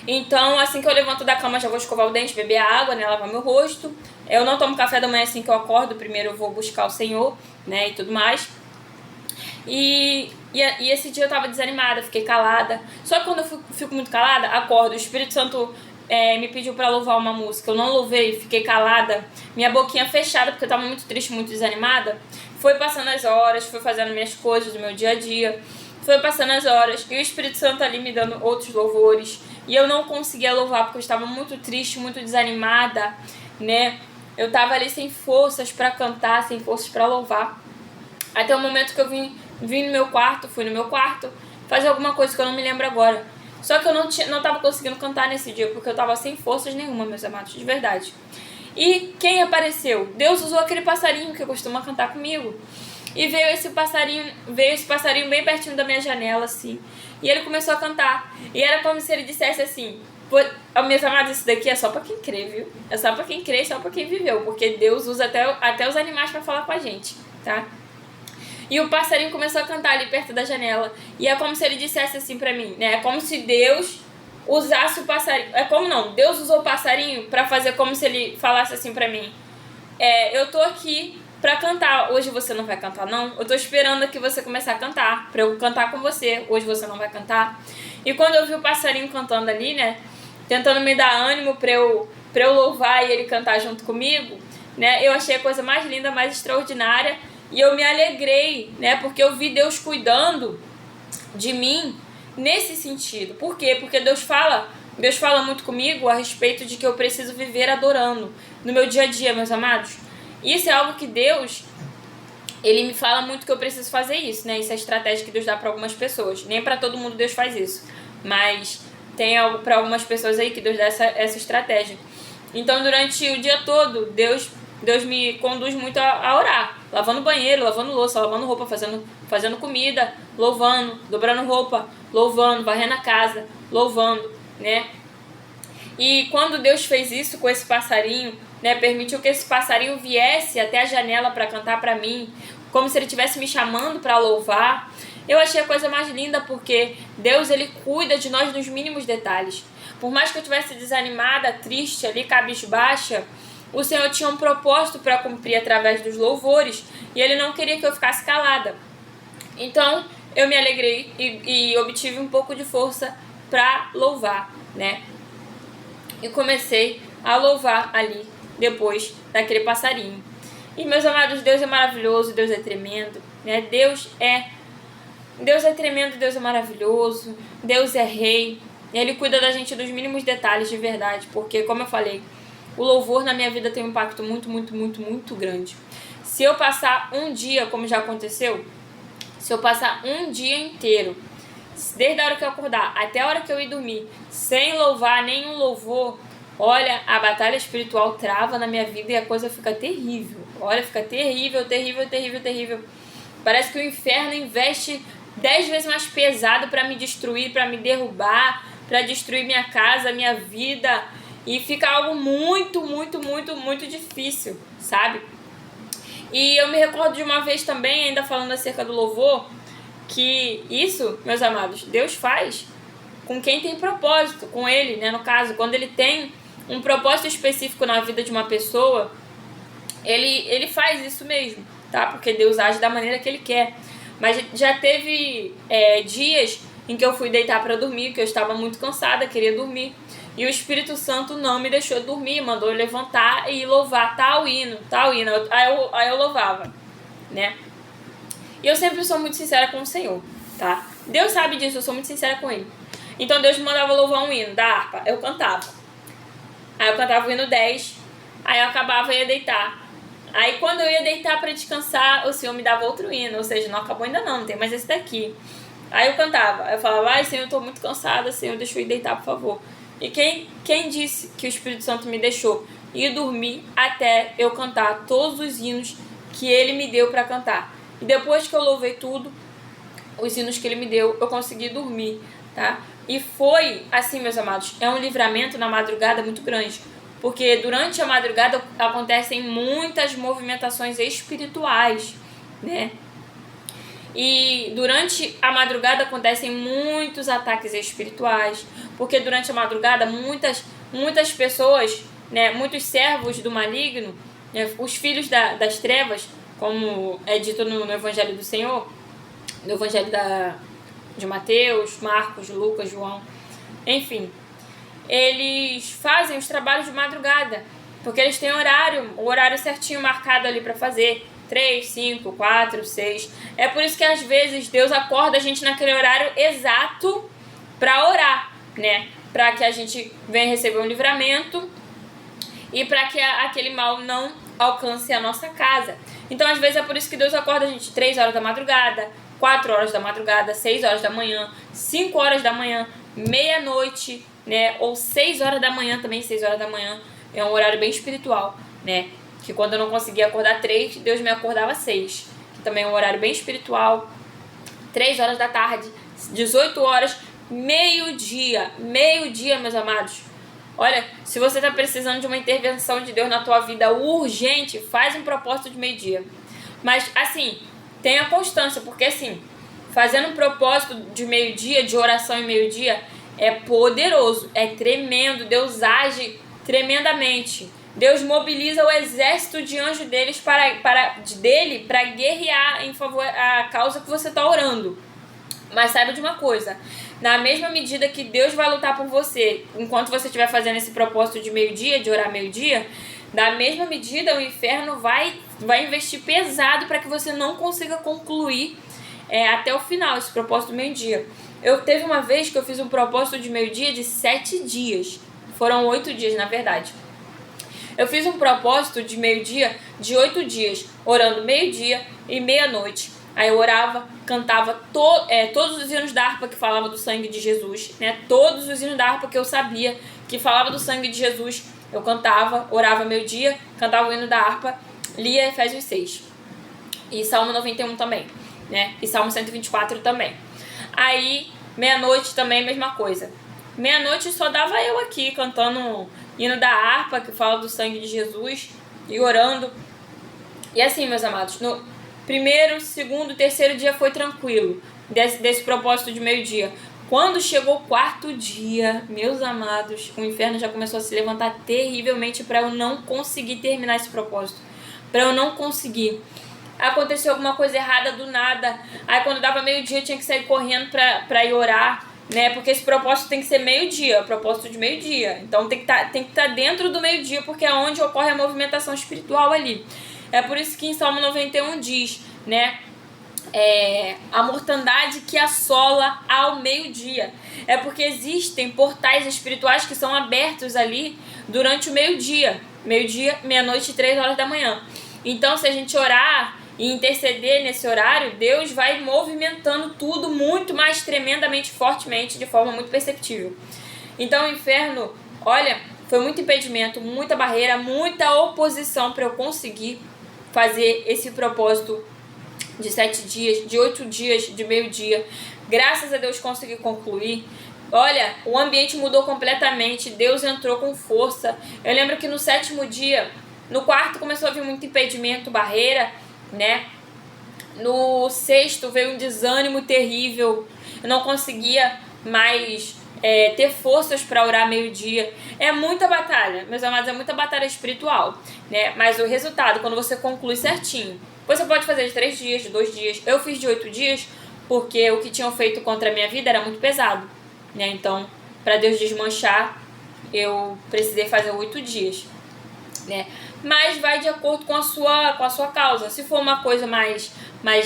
Então, assim que eu levanto da cama, já vou escovar o dente, beber água, né? Lavar meu rosto. Eu não tomo café da manhã assim que eu acordo. Primeiro eu vou buscar o Senhor, né? E tudo mais. E esse dia eu tava desanimada, fiquei calada. Só que quando eu fico muito calada, acordo. O Espírito Santo me pediu pra louvar uma música. Eu não louvei, fiquei calada. Minha boquinha fechada, porque eu tava muito triste, muito desanimada. Foi passando as horas, fui fazendo minhas coisas do meu dia a dia. Foi passando as horas. E o Espírito Santo ali me dando outros louvores. E eu não conseguia louvar, porque eu estava muito triste, muito desanimada, né? Eu tava ali sem forças pra cantar, sem forças pra louvar. Até o momento que eu vim no meu quarto, fui no meu quarto fazer alguma coisa que eu não me lembro agora. Só que eu não tava conseguindo cantar nesse dia, porque eu tava sem forças nenhuma, meus amados, de verdade. E quem apareceu? Deus usou aquele passarinho que costuma cantar comigo. E veio esse passarinho bem pertinho da minha janela, assim. E ele começou a cantar. E era como se ele dissesse assim: meus amados, isso daqui é só pra quem crê, viu? É só pra quem crê e só pra quem viveu. Porque Deus usa até os animais pra falar com a gente, tá? E o passarinho começou a cantar ali perto da janela. E é como se ele dissesse assim pra mim, né? É como se Deus usasse o passarinho. Deus usou o passarinho pra fazer como se ele falasse assim pra mim: eu tô aqui pra cantar. Hoje você não vai cantar, não? Eu tô esperando aqui você começar a cantar, pra eu cantar com você. Hoje você não vai cantar. E quando eu vi o passarinho cantando ali, né? Tentando me dar ânimo pra eu louvar e ele cantar junto comigo, né? Eu achei a coisa mais linda, mais extraordinária. E eu me alegrei, né? Porque eu vi Deus cuidando de mim nesse sentido. Por quê? Porque Deus fala muito comigo a respeito de que eu preciso viver adorando no meu dia a dia, meus amados. Isso é algo que Deus, Ele me fala muito que eu preciso fazer isso, né? Isso é a estratégia que Deus dá para algumas pessoas. Nem para todo mundo Deus faz isso. Mas tem algo para algumas pessoas aí que Deus dá essa estratégia. Então, durante o dia todo, Deus me conduz muito a orar. Lavando banheiro, lavando louça, lavando roupa, fazendo comida, louvando, dobrando roupa, louvando, varrendo a casa, louvando, né? E quando Deus fez isso com esse passarinho, né, permitiu que esse passarinho viesse até a janela para cantar para mim, como se ele estivesse me chamando para louvar, eu achei a coisa mais linda, porque Deus, ele cuida de nós nos mínimos detalhes. Por mais que eu estivesse desanimada, triste, ali, cabisbaixa, o Senhor tinha um propósito para cumprir através dos louvores, e Ele não queria que eu ficasse calada. Então, eu me alegrei e obtive um pouco de força para louvar, né? E comecei a louvar ali, depois daquele passarinho. E, meus amados, Deus é maravilhoso, Deus é tremendo, né? Deus é tremendo, Deus é maravilhoso, Deus é rei. Ele cuida da gente dos mínimos detalhes de verdade, porque, como eu falei, o louvor na minha vida tem um impacto muito, muito, muito, muito grande. Se eu passar um dia, como já aconteceu, se eu passar um dia inteiro, desde a hora que eu acordar até a hora que eu ir dormir, sem louvar nenhum louvor, olha, a batalha espiritual trava na minha vida e a coisa fica terrível. Olha, fica terrível, terrível, terrível, terrível. Parece que o inferno investe 10 vezes mais pesado para me destruir, para me derrubar, para destruir minha casa, minha vida. E fica algo muito, muito, muito, muito difícil, sabe? E eu me recordo de uma vez também, ainda falando acerca do louvor, que isso, meus amados, Deus faz com quem tem propósito, com ele, né? No caso, quando ele tem um propósito específico na vida de uma pessoa, ele faz isso mesmo, tá? Porque Deus age da maneira que ele quer. Mas já teve dias em que eu fui deitar para dormir, que eu estava muito cansada, queria dormir. E o Espírito Santo não me deixou dormir, mandou eu levantar e louvar tal hino. Aí eu louvava, né? E eu sempre sou muito sincera com o Senhor, tá? Deus sabe disso, eu sou muito sincera com ele. Então Deus me mandava louvar um hino da harpa, eu cantava. Aí eu cantava o hino 10, aí eu acabava e ia deitar. Aí quando eu ia deitar para descansar, o Senhor me dava outro hino, ou seja, não acabou ainda não tem mais esse daqui. Aí eu cantava, eu falava, ai Senhor, eu tô muito cansada, Senhor, deixa eu ir deitar, por favor. E quem disse que o Espírito Santo me deixou ir dormir até eu cantar todos os hinos que ele me deu para cantar? E depois que eu louvei tudo, os hinos que ele me deu, eu consegui dormir, tá? E foi, assim, meus amados, é um livramento na madrugada muito grande. Porque durante a madrugada acontecem muitas movimentações espirituais, né? E durante a madrugada acontecem muitos ataques espirituais. Porque durante a madrugada muitas pessoas, né, muitos servos do maligno, né, os filhos das trevas, como é dito no Evangelho do Senhor, no Evangelho de Mateus, Marcos, Lucas, João, enfim, eles fazem os trabalhos de madrugada, porque eles têm o horário certinho marcado ali para fazer, 3, 5, 4, 6. É por isso que às vezes Deus acorda a gente naquele horário exato para orar, né? Para que a gente venha receber um livramento e para que aquele mal não alcance a nossa casa. Então às vezes é por isso que Deus acorda a gente 3 horas da madrugada, 4 horas da madrugada, 6 horas da manhã, 5 horas da manhã, meia-noite, né? Ou 6 horas da manhã também, 6 horas da manhã. É um horário bem espiritual, né? Que quando eu não conseguia acordar 3, Deus me acordava 6. Que também é um horário bem espiritual. 3 horas da tarde, 18 horas, meio-dia. Meio-dia, meus amados. Olha, se você está precisando de uma intervenção de Deus na tua vida urgente, faz um propósito de meio-dia. Mas, assim, tenha constância, porque, assim, fazendo um propósito de meio-dia, de oração em meio-dia, é poderoso, é tremendo. Deus age tremendamente. Deus mobiliza o exército de anjos dele para guerrear em favor da causa que você está orando. Mas saiba de uma coisa, na mesma medida que Deus vai lutar por você, enquanto você estiver fazendo esse propósito de meio-dia, de orar meio-dia, da mesma medida o inferno vai investir pesado para que você não consiga concluir até o final esse propósito do meio-dia. Teve uma vez que eu fiz um propósito de meio-dia de 7 dias. Foram 8 dias, na verdade. Eu fiz um propósito de meio-dia de 8 dias, orando meio-dia e meia-noite. Aí eu orava, cantava todos os hinos da harpa que falavam do sangue de Jesus, né? Todos os hinos da harpa que eu sabia que falava do sangue de Jesus, eu cantava, orava meio-dia, cantava o hino da harpa, lia Efésios 6. E Salmo 91 também, né? E Salmo 124 também. Aí, meia-noite também, mesma coisa. Meia-noite só dava eu aqui, cantando hino da harpa, que fala do sangue de Jesus, e orando. E assim, meus amados, no primeiro, segundo, terceiro dia foi tranquilo, desse propósito de meio-dia. Quando chegou o 4º dia, meus amados, o inferno já começou a se levantar terrivelmente para eu não conseguir terminar esse propósito. Para eu não conseguir. Aconteceu alguma coisa errada do nada. Aí quando dava meio-dia eu tinha que sair correndo para ir orar, né? Porque esse propósito tem que ser meio-dia, propósito de meio-dia. Então tem que estar dentro do meio-dia, porque é onde ocorre a movimentação espiritual ali. É por isso que em Salmo 91 diz, né? A mortandade que assola ao meio-dia. É porque existem portais espirituais que são abertos ali durante o meio-dia. Meio-dia, meia-noite e 3 horas da manhã. Então, se a gente orar e interceder nesse horário, Deus vai movimentando tudo muito mais tremendamente, fortemente, de forma muito perceptível. Então, o inferno, olha, foi muito impedimento, muita barreira, muita oposição para eu conseguir fazer esse propósito de 7 dias, de 8 dias, de meio-dia. Graças a Deus consegui concluir. Olha, o ambiente mudou completamente, Deus entrou com força. Eu lembro que no 7º dia, no 4º começou a vir muito impedimento, barreira, né? No sexto veio um desânimo terrível. Eu não conseguia mais ter forças para orar meio-dia. É muita batalha, meus amados, é muita batalha espiritual, né? Mas o resultado, quando você conclui certinho, você pode fazer de 3 dias, de 2 dias. Eu fiz de 8 dias porque o que tinham feito contra a minha vida era muito pesado, né? Então, para Deus desmanchar, eu precisei fazer 8 dias, né? Mas vai de acordo com a sua causa. Se for uma coisa mais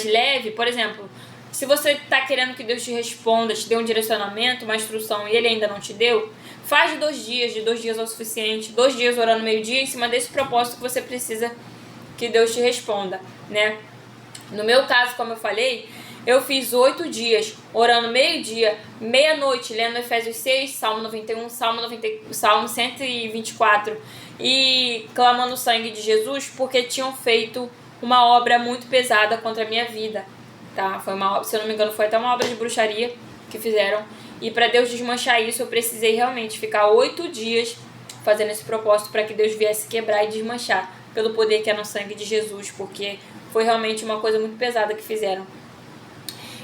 leve, por exemplo, se você está querendo que Deus te responda, te dê um direcionamento, uma instrução e Ele ainda não te deu, faz de 2 dias, de 2 dias é o suficiente, 2 dias orando meio-dia em cima desse propósito que você precisa que Deus te responda, né? No meu caso, como eu falei, eu fiz 8 dias, orando meio-dia, meia-noite, lendo Efésios 6, Salmo 91, Salmo 124 e clamando o sangue de Jesus, porque tinham feito uma obra muito pesada contra a minha vida, tá? Foi uma obra, se eu não me engano, foi até uma obra de bruxaria que fizeram. E para Deus desmanchar isso, eu precisei realmente ficar 8 dias fazendo esse propósito para que Deus viesse quebrar e desmanchar pelo poder que é no sangue de Jesus, porque foi realmente uma coisa muito pesada que fizeram.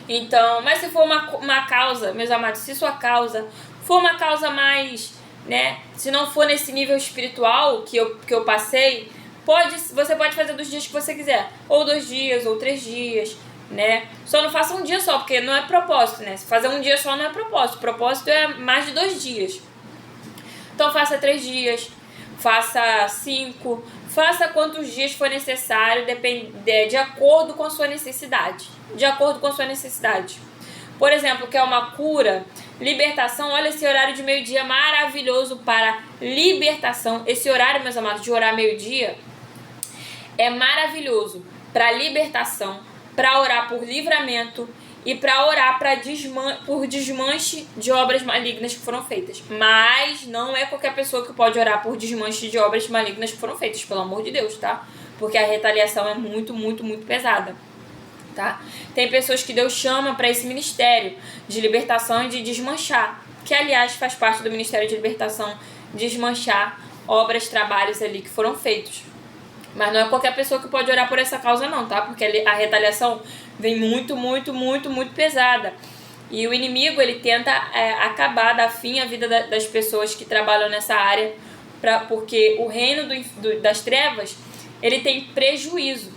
Então, mas se for uma causa, meus amados, se sua causa for uma causa mais, né, se não for nesse nível espiritual que eu passei, você pode fazer dos dias que você quiser, ou 2 dias, ou 3 dias, né? Só não faça um dia só, porque não é propósito, né? Se fazer um dia só não é propósito. Propósito é mais de 2 dias. Então faça 3 dias, faça 5, faça quantos dias for necessário, de acordo com a sua necessidade. De acordo com a sua necessidade. Por exemplo, quer uma cura, libertação, olha esse horário de meio-dia maravilhoso para libertação. Esse horário, meus amados, de orar meio-dia é maravilhoso para libertação, para orar por livramento e para orar por desmanche de obras malignas que foram feitas. Mas não é qualquer pessoa que pode orar por desmanche de obras malignas que foram feitas, pelo amor de Deus, tá? Porque a retaliação é muito, muito, muito pesada, tá? Tem pessoas que Deus chama para esse ministério de libertação e de desmanchar, que aliás faz parte do ministério de libertação, desmanchar obras, trabalhos ali que foram feitos. Mas não é qualquer pessoa que pode orar por essa causa não, tá? Porque a retaliação vem muito, muito, muito, muito pesada. E o inimigo, ele tenta acabar, dar fim à vida das pessoas que trabalham nessa área, porque o reino das trevas, ele tem prejuízo,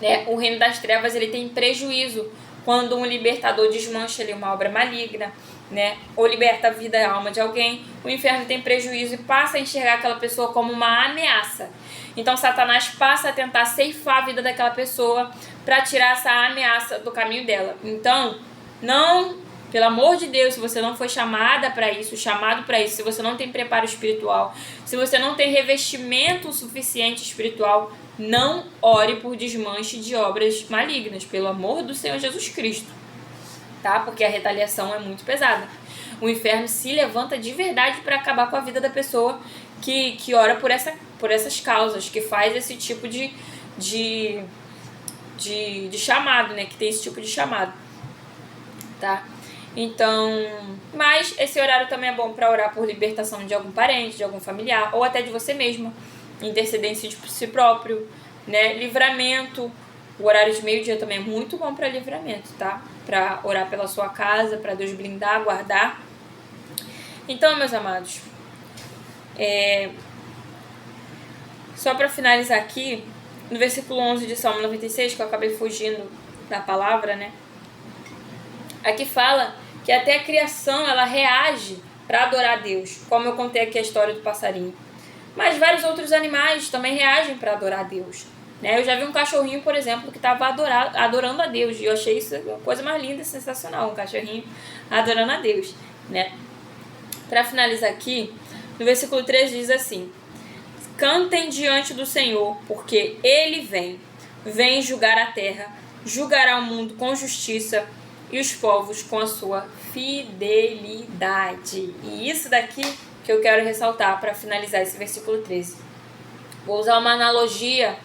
né? O reino das trevas, ele tem prejuízo quando um libertador desmancha ali uma obra maligna, né? Ou liberta a vida e a alma de alguém. O inferno tem prejuízo e passa a enxergar aquela pessoa como uma ameaça. Então Satanás passa a tentar ceifar a vida daquela pessoa para tirar essa ameaça do caminho dela. Então, não, pelo amor de Deus, se você não foi chamado para isso, se você não tem preparo espiritual, se você não tem revestimento suficiente espiritual, não ore por desmanche de obras malignas, pelo amor do Senhor Jesus Cristo, tá? Porque a retaliação é muito pesada. O inferno se levanta de verdade para acabar com a vida da pessoa que ora por essas causas, que faz esse tipo de chamado, né? Que tem esse tipo de chamado, tá? Então, mas esse horário também é bom para orar por libertação de algum parente, de algum familiar, ou até de você mesmo, intercedência de si próprio, né? Livramento. O horário de meio-dia também é muito bom para livramento, tá? Para orar pela sua casa, para Deus blindar, guardar. Então, meus amados, só para finalizar aqui, no versículo 11 de Salmo 96, que eu acabei fugindo da palavra, né? Aqui fala que até a criação, ela reage para adorar a Deus, como eu contei aqui a história do passarinho. Mas vários outros animais também reagem para adorar a Deus, né? Eu já vi um cachorrinho, por exemplo, que estava adorando a Deus, e eu achei isso uma coisa mais linda e sensacional, um cachorrinho adorando a Deus, né? Para finalizar aqui, no versículo 13 diz assim: cantem diante do Senhor, porque Ele vem julgar a terra, julgará o mundo com justiça e os povos com a sua fidelidade. E isso daqui que eu quero ressaltar para finalizar esse versículo 13. Vou usar uma analogia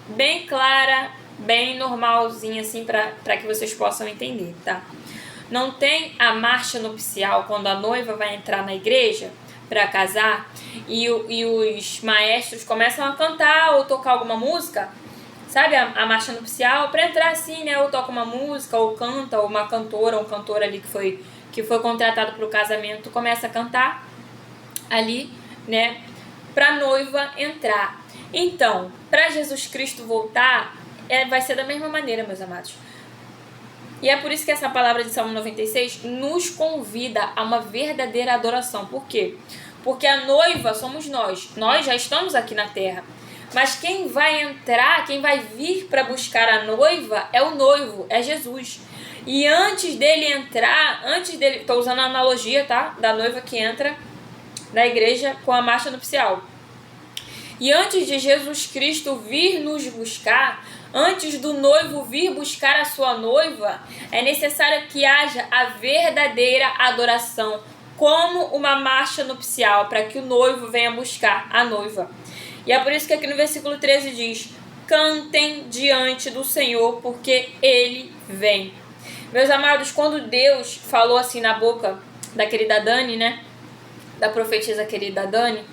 bem clara, bem normalzinha, assim, para que vocês possam entender, tá? Não tem a marcha nupcial quando a noiva vai entrar na igreja para casar e os maestros começam a cantar ou tocar alguma música? sabe, a marcha nupcial. Para entrar assim, né, ou toca uma música, ou canta, ou uma cantora, um cantor ali que foi contratado para o casamento, começa a cantar ali, né, para a noiva entrar. Então, para Jesus Cristo voltar, vai ser da mesma maneira, meus amados. E é por isso que essa palavra de Salmo 96 nos convida a uma verdadeira adoração. Por quê? Porque a noiva somos nós. Nós já estamos aqui na terra. Mas quem vai entrar, quem vai vir para buscar a noiva é o noivo, é Jesus. E antes dele entrar, estou usando a analogia, tá? Da noiva que entra na igreja com a marcha nupcial. E antes de Jesus Cristo vir nos buscar, antes do noivo vir buscar a sua noiva, é necessário que haja a verdadeira adoração, como uma marcha nupcial, para que o noivo venha buscar a noiva. E é por isso que aqui no versículo 13 diz: cantem diante do Senhor, porque Ele vem. Meus amados, quando Deus falou assim na boca da querida Dani, né? Da profetisa querida Dani,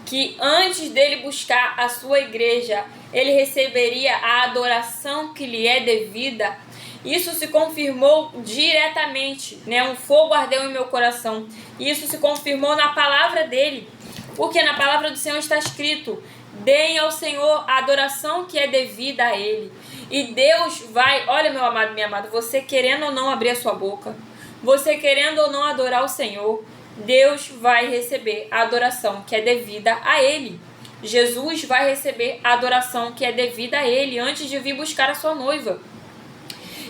que antes dele buscar a sua igreja, ele receberia a adoração que lhe é devida, isso se confirmou diretamente, né? Um fogo ardeu em meu coração. Isso se confirmou na palavra dele, porque na palavra do Senhor está escrito: deem ao Senhor a adoração que é devida a Ele. E Deus vai, olha, meu amado, minha amada, você querendo ou não abrir a sua boca, você querendo ou não adorar o Senhor, Deus vai receber a adoração que é devida a Ele. Jesus vai receber a adoração que é devida a Ele antes de vir buscar a sua noiva.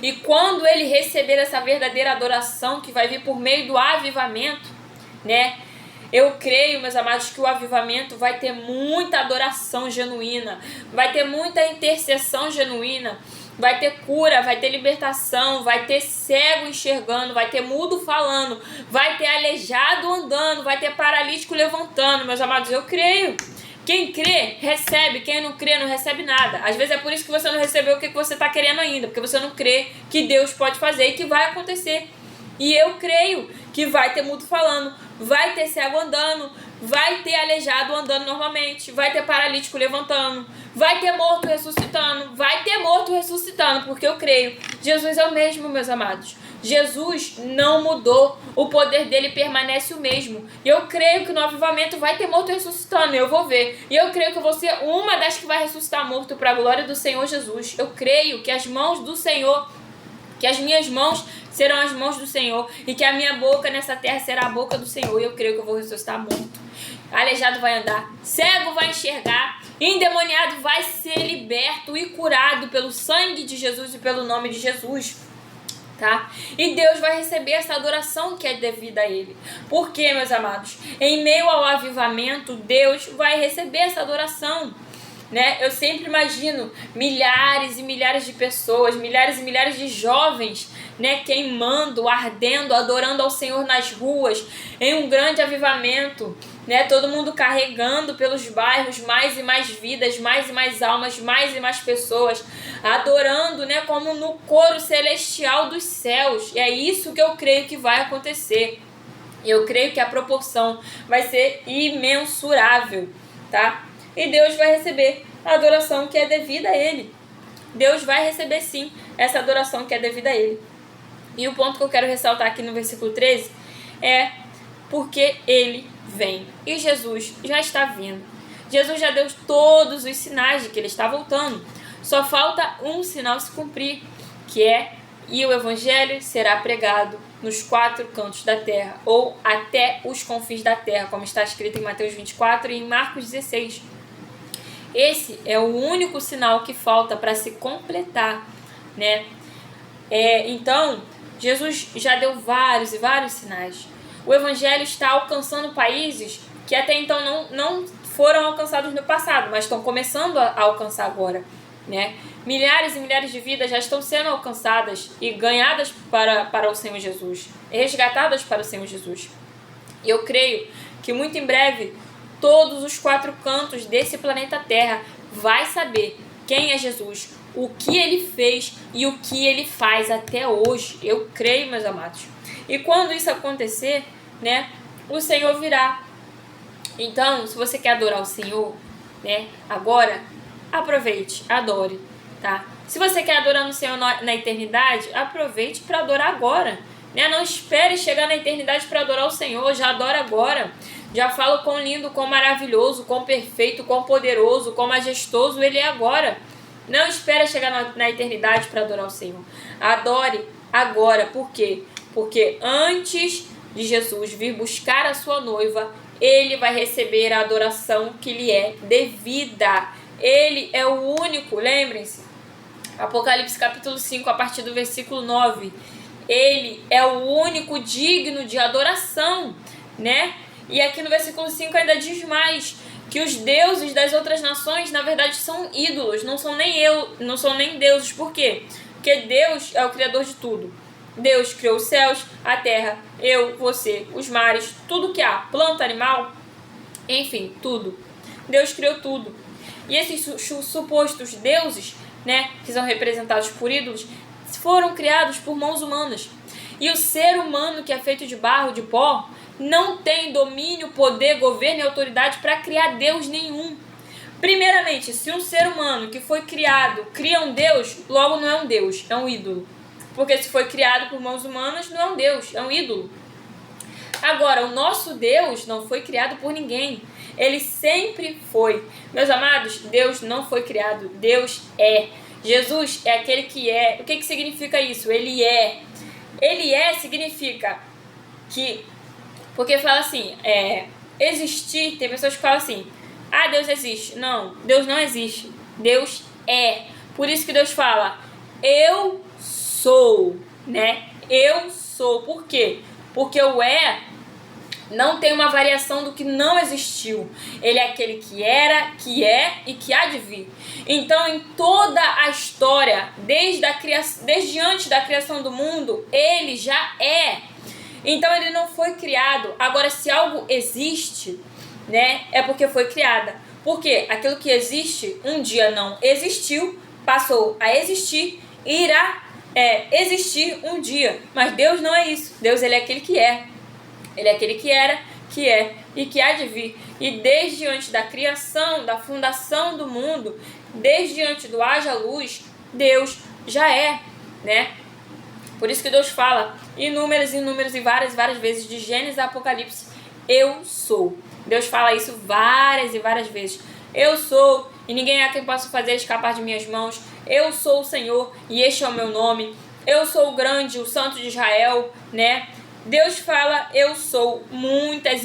E quando Ele receber essa verdadeira adoração que vai vir por meio do avivamento, né? Eu creio, meus amados, que o avivamento vai ter muita adoração genuína, vai ter muita intercessão genuína, vai ter cura, vai ter libertação, vai ter cego enxergando, vai ter mudo falando, vai ter aleijado andando, vai ter paralítico levantando, meus amados, eu creio. Quem crê, recebe. Quem não crê, não recebe nada. Às vezes é por isso que você não recebeu o que você está querendo ainda, porque você não crê que Deus pode fazer e que vai acontecer. E eu creio que vai ter mudo falando, vai ter cego andando, vai ter aleijado andando normalmente, vai ter paralítico levantando, vai ter morto ressuscitando, porque eu creio. Jesus é o mesmo, meus amados. Jesus não mudou, o poder dele permanece o mesmo. E eu creio que no avivamento vai ter morto ressuscitando, eu vou ver. E eu creio que eu vou ser uma das que vai ressuscitar morto para a glória do Senhor Jesus. Eu creio que as mãos do Senhor, que as minhas mãos serão as mãos do Senhor, e que a minha boca nessa terra será a boca do Senhor, e eu creio que eu vou ressuscitar morto. Aleijado vai andar, cego vai enxergar, endemoniado vai ser liberto e curado pelo sangue de Jesus e pelo nome de Jesus, tá? E Deus vai receber essa adoração que é devida a Ele. Por quê, meus amados? Em meio ao avivamento, Deus vai receber essa adoração, né? Eu sempre imagino milhares e milhares de pessoas, milhares e milhares de jovens, né, queimando, ardendo, adorando ao Senhor nas ruas, em um grande avivamento, né, todo mundo carregando pelos bairros mais e mais vidas, mais e mais almas, mais e mais pessoas, adorando, né, como no coro celestial dos céus. E é isso que eu creio que vai acontecer. Eu creio que a proporção vai ser imensurável, tá? E Deus vai receber a adoração que é devida a Ele. Deus vai receber sim essa adoração que é devida a Ele. E o ponto que eu quero ressaltar aqui no versículo 13 é porque Ele vem. E Jesus já está vindo. Jesus já deu todos os sinais de que Ele está voltando. Só falta um sinal se cumprir, que é: e o Evangelho será pregado nos 4 cantos da terra, ou até os confins da terra, como está escrito em Mateus 24 e em Marcos 16. Esse é o único sinal que falta para se completar, né? Então, Jesus já deu vários e vários sinais. O Evangelho está alcançando países que até então não foram alcançados no passado, mas estão começando a alcançar agora, né? Milhares e milhares de vidas já estão sendo alcançadas e ganhadas para o Senhor Jesus, resgatadas para o Senhor Jesus. E eu creio que muito em breve todos os 4 cantos desse planeta Terra vai saber quem é Jesus, o que Ele fez e o que Ele faz até hoje. Eu creio, meus amados. E quando isso acontecer, né, o Senhor virá. Então, se você quer adorar o Senhor, né, agora, aproveite, adore. tá? Se você quer adorar no Senhor na eternidade, aproveite para adorar agora, né? Não espere chegar na eternidade para adorar o Senhor, já adora agora. Já fala o quão lindo, quão maravilhoso, quão perfeito, quão poderoso, quão majestoso Ele é agora. Não espere chegar na eternidade para adorar o Senhor. Adore agora. Por quê? Porque antes de Jesus vir buscar a sua noiva, Ele vai receber a adoração que lhe é devida. Ele é o único, lembrem-se, Apocalipse capítulo 5, a partir do versículo 9. Ele é o único digno de adoração, né? E aqui no versículo 5 ainda diz mais, que os deuses das outras nações, na verdade, são ídolos, não são nem deuses. Por quê? Porque Deus é o criador de tudo. Deus criou os céus, a terra, eu, você, os mares, tudo que há, planta, animal, enfim, tudo. Deus criou tudo. E esses supostos deuses, né, que são representados por ídolos, foram criados por mãos humanas. E o ser humano, que é feito de barro, de pó, não tem domínio, poder, governo e autoridade para criar Deus nenhum. Primeiramente, se um ser humano que foi criado cria um Deus, logo não é um Deus, é um ídolo. Porque se foi criado por mãos humanas, não é um Deus, é um ídolo. Agora, o nosso Deus não foi criado por ninguém. Ele sempre foi. Meus amados, Deus não foi criado, Deus é. Jesus é aquele que é. O que significa isso? Ele é. Ele é significa que... Porque fala assim, existir, tem pessoas que falam assim, Deus existe. Não, Deus não existe. Deus é. Por isso que Deus fala, eu sou, né? Eu sou. Por quê? Porque o não tem uma variação do que não existiu. Ele é aquele que era, que é e que há de vir. Então, em toda a história, desde antes da criação do mundo, ele já é. Então, ele não foi criado. Agora, se algo existe, né, é porque foi criada. Porque aquilo que existe, um dia não existiu, passou a existir e irá existir um dia. Mas Deus não é isso. Deus, ele é aquele que é. Ele é aquele que era, que é e que há de vir. E desde antes da criação, da fundação do mundo, desde antes do haja luz, Deus já é, né? Por isso que Deus fala inúmeras e várias vezes, de Gênesis a Apocalipse, eu sou. Deus fala isso várias e várias vezes. Eu sou, e ninguém há quem possa fazer escapar de minhas mãos. Eu sou o Senhor, e este é o meu nome. Eu sou o grande, o santo de Israel, né? Deus fala eu sou muitas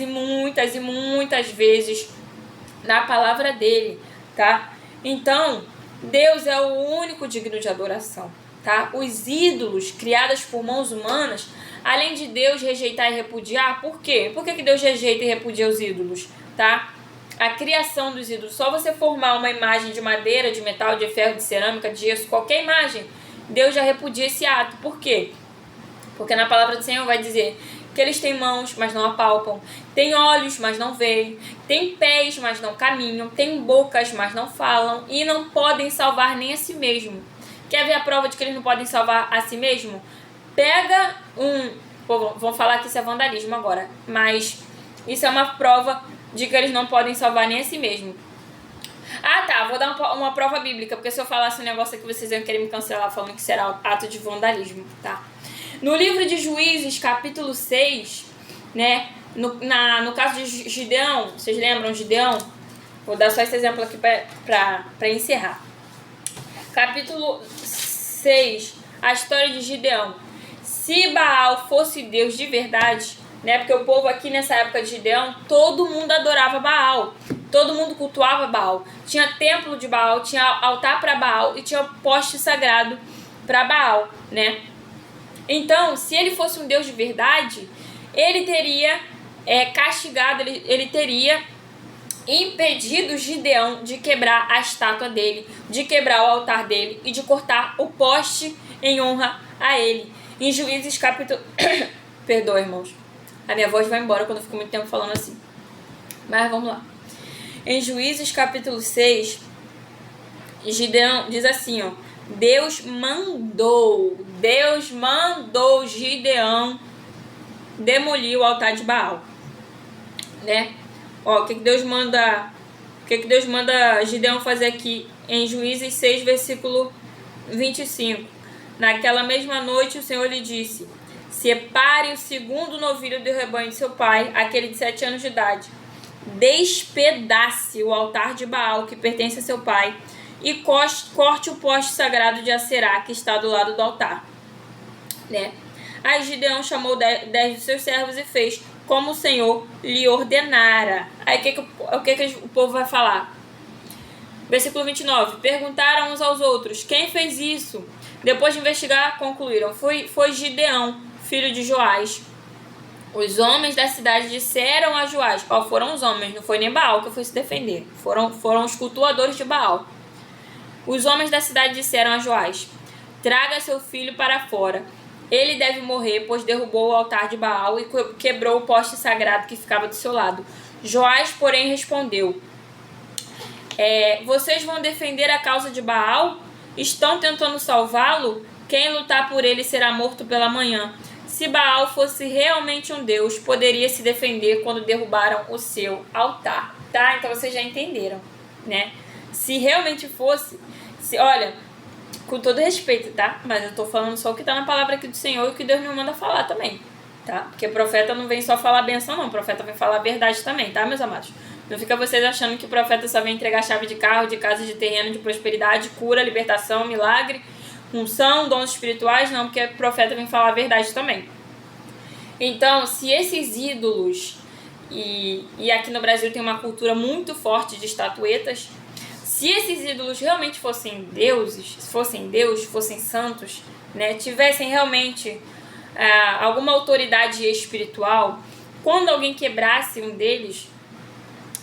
vezes na palavra dele, tá? Então, Deus é o único digno de adoração, tá? Os ídolos criados por mãos humanas, além de Deus rejeitar e repudiar, por quê? Por que Deus rejeita e repudia os ídolos, tá? A criação dos ídolos, só você formar uma imagem de madeira, de metal, de ferro, de cerâmica, de gesso, qualquer imagem, Deus já repudia esse ato. Por quê? Porque na palavra do Senhor vai dizer que eles têm mãos, mas não apalpam, têm olhos, mas não veem, têm pés, mas não caminham, têm bocas, mas não falam, e não podem salvar nem a si mesmo. Quer ver a prova de que eles não podem salvar a si mesmo? Pega vamos falar que isso é vandalismo agora, mas isso é uma prova de que eles não podem salvar nem a si mesmo. Vou dar uma prova bíblica, porque se eu falasse um negócio aqui, vocês iam querer me cancelar falando que será ato de vandalismo, tá? No livro de Juízes, capítulo 6, né, no caso de Gideão, vocês lembram Gideão? Vou dar só esse exemplo aqui para encerrar. Capítulo 6, a história de Gideão. Se Baal fosse Deus de verdade, né, porque o povo aqui nessa época de Gideão, todo mundo adorava Baal, todo mundo cultuava Baal. Tinha templo de Baal, tinha altar para Baal e tinha poste sagrado para Baal, né? Então, se ele fosse um Deus de verdade, ele teria castigado, ele teria impedido Gideão de quebrar a estátua dele, de quebrar o altar dele e de cortar o poste em honra a ele. Em Juízes capítulo... Perdoa, irmãos. A minha voz vai embora quando eu fico muito tempo falando assim. Mas vamos lá. Em Juízes capítulo 6, Gideão diz assim, ó. Deus mandou Gideão demolir o altar de Baal, né? Ó, o que Deus manda Gideão fazer aqui em Juízes 6, versículo 25. Naquela mesma noite o Senhor lhe disse: separe o segundo novilho do rebanho de seu pai, aquele de 7 anos de idade. Despedace o altar de Baal que pertence a seu pai e corte o poste sagrado de Acerá que está do lado do altar. Né? Aí Gideão chamou 10 de seus servos e fez como o Senhor lhe ordenara. Aí o que o povo vai falar? Versículo 29. Perguntaram uns aos outros: quem fez isso? Depois de investigar, concluíram: foi Gideão, filho de Joás. Os homens da cidade disseram a Joás: foram os homens, não foi nem Baal que foi se defender. Foram os cultuadores de Baal. Os homens da cidade disseram a Joás: traga seu filho para fora. Ele deve morrer, pois derrubou o altar de Baal e quebrou o poste sagrado que ficava do seu lado. Joás, porém, respondeu: vocês vão defender a causa de Baal? Estão tentando salvá-lo? Quem lutar por ele será morto pela manhã. Se Baal fosse realmente um deus, poderia se defender quando derrubaram o seu altar. Tá? Então vocês já entenderam, né? Se realmente fosse... olha, com todo respeito, tá? Mas eu tô falando só o que tá na palavra aqui do Senhor e o que Deus me manda falar também, tá? Porque o profeta não vem só falar benção, não. O profeta vem falar a verdade também, tá, meus amados? Não fica vocês achando que o profeta só vem entregar chave de carro, de casa, de terreno, de prosperidade, cura, libertação, milagre, unção, dons espirituais. Não, porque o profeta vem falar a verdade também. Então, se esses ídolos, e aqui no Brasil tem uma cultura muito forte de estatuetas, se esses ídolos realmente fossem deuses, fossem Deus, fossem santos, né, tivessem realmente alguma autoridade espiritual, quando alguém quebrasse um deles,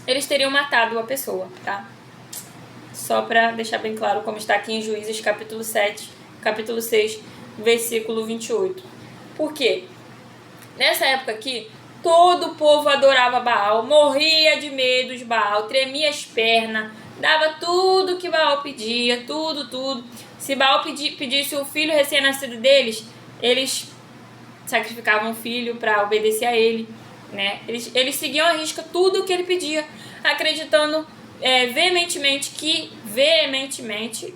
eles teriam matado a pessoa, tá? Só para deixar bem claro, como está aqui em Juízes capítulo 7, capítulo 6, versículo 28. Por quê? Nessa época aqui, todo o povo adorava Baal, morria de medo de Baal, tremia as pernas, dava tudo que Baal pedia, tudo. Se Baal pedisse o filho recém-nascido deles, eles sacrificavam o filho para obedecer a ele, né? Eles seguiam à risca tudo o que ele pedia, acreditando veementemente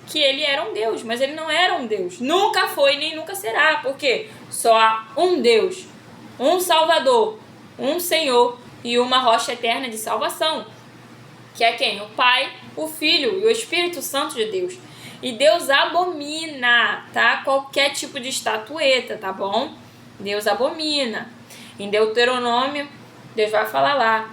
que ele era um Deus, mas ele não era um Deus, nunca foi nem nunca será, porque só há um Deus, um Salvador, um Senhor e uma rocha eterna de salvação, que é quem? O Pai, o Filho e o Espírito Santo de Deus. E Deus abomina, tá? Qualquer tipo de estatueta, tá bom? Deus abomina. Em Deuteronômio, Deus vai falar lá: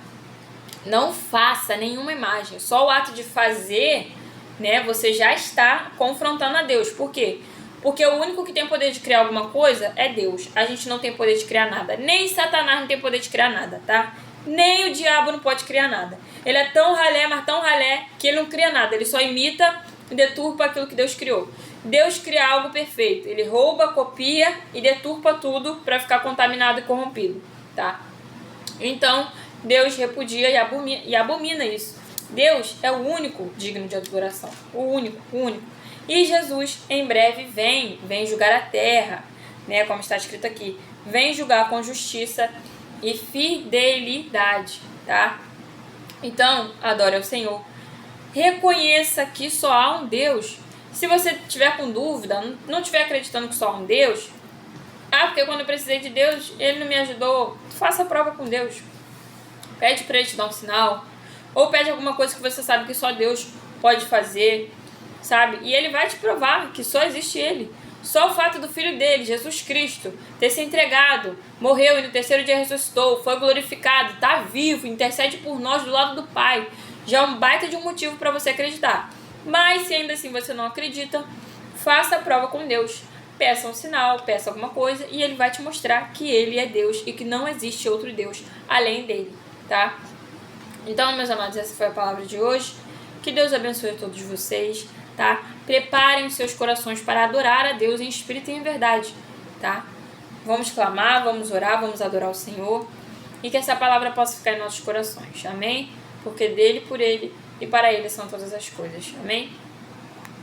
não faça nenhuma imagem. Só o ato de fazer, né, você já está confrontando a Deus. Por quê? Porque o único que tem poder de criar alguma coisa é Deus. A gente não tem poder de criar nada. Nem Satanás não tem poder de criar nada, tá? Nem o diabo não pode criar nada. Ele é tão ralé, mas tão ralé, que ele não cria nada. Ele só imita e deturpa aquilo que Deus criou. Deus cria algo perfeito. Ele rouba, copia e deturpa tudo para ficar contaminado e corrompido, tá? Então, Deus repudia e abomina isso. Deus é o único digno de adoração. O único. E Jesus, em breve, vem julgar a terra, né? Como está escrito aqui. Vem julgar com justiça e fidelidade, tá? Então, adore ao Senhor. Reconheça que só há um Deus. Se você tiver com dúvida, não estiver acreditando que só há um Deus, porque quando eu precisei de Deus, Ele não me ajudou, faça a prova com Deus. Pede para Ele te dar um sinal, ou pede alguma coisa que você sabe que só Deus pode fazer, sabe? E Ele vai te provar que só existe Ele. Só o fato do Filho dele, Jesus Cristo, ter se entregado, morreu e no terceiro dia ressuscitou, foi glorificado, está vivo, intercede por nós do lado do Pai, já é um baita de um motivo para você acreditar. Mas se ainda assim você não acredita, faça a prova com Deus. Peça um sinal, peça alguma coisa e Ele vai te mostrar que Ele é Deus e que não existe outro Deus além dele, tá? Então, meus amados, essa foi a palavra de hoje. Que Deus abençoe a todos vocês, tá? Preparem seus corações para adorar a Deus em espírito e em verdade, tá? Vamos clamar, vamos orar, vamos adorar o Senhor e que essa palavra possa ficar em nossos corações, amém? Porque dele, por ele e para ele são todas as coisas, amém?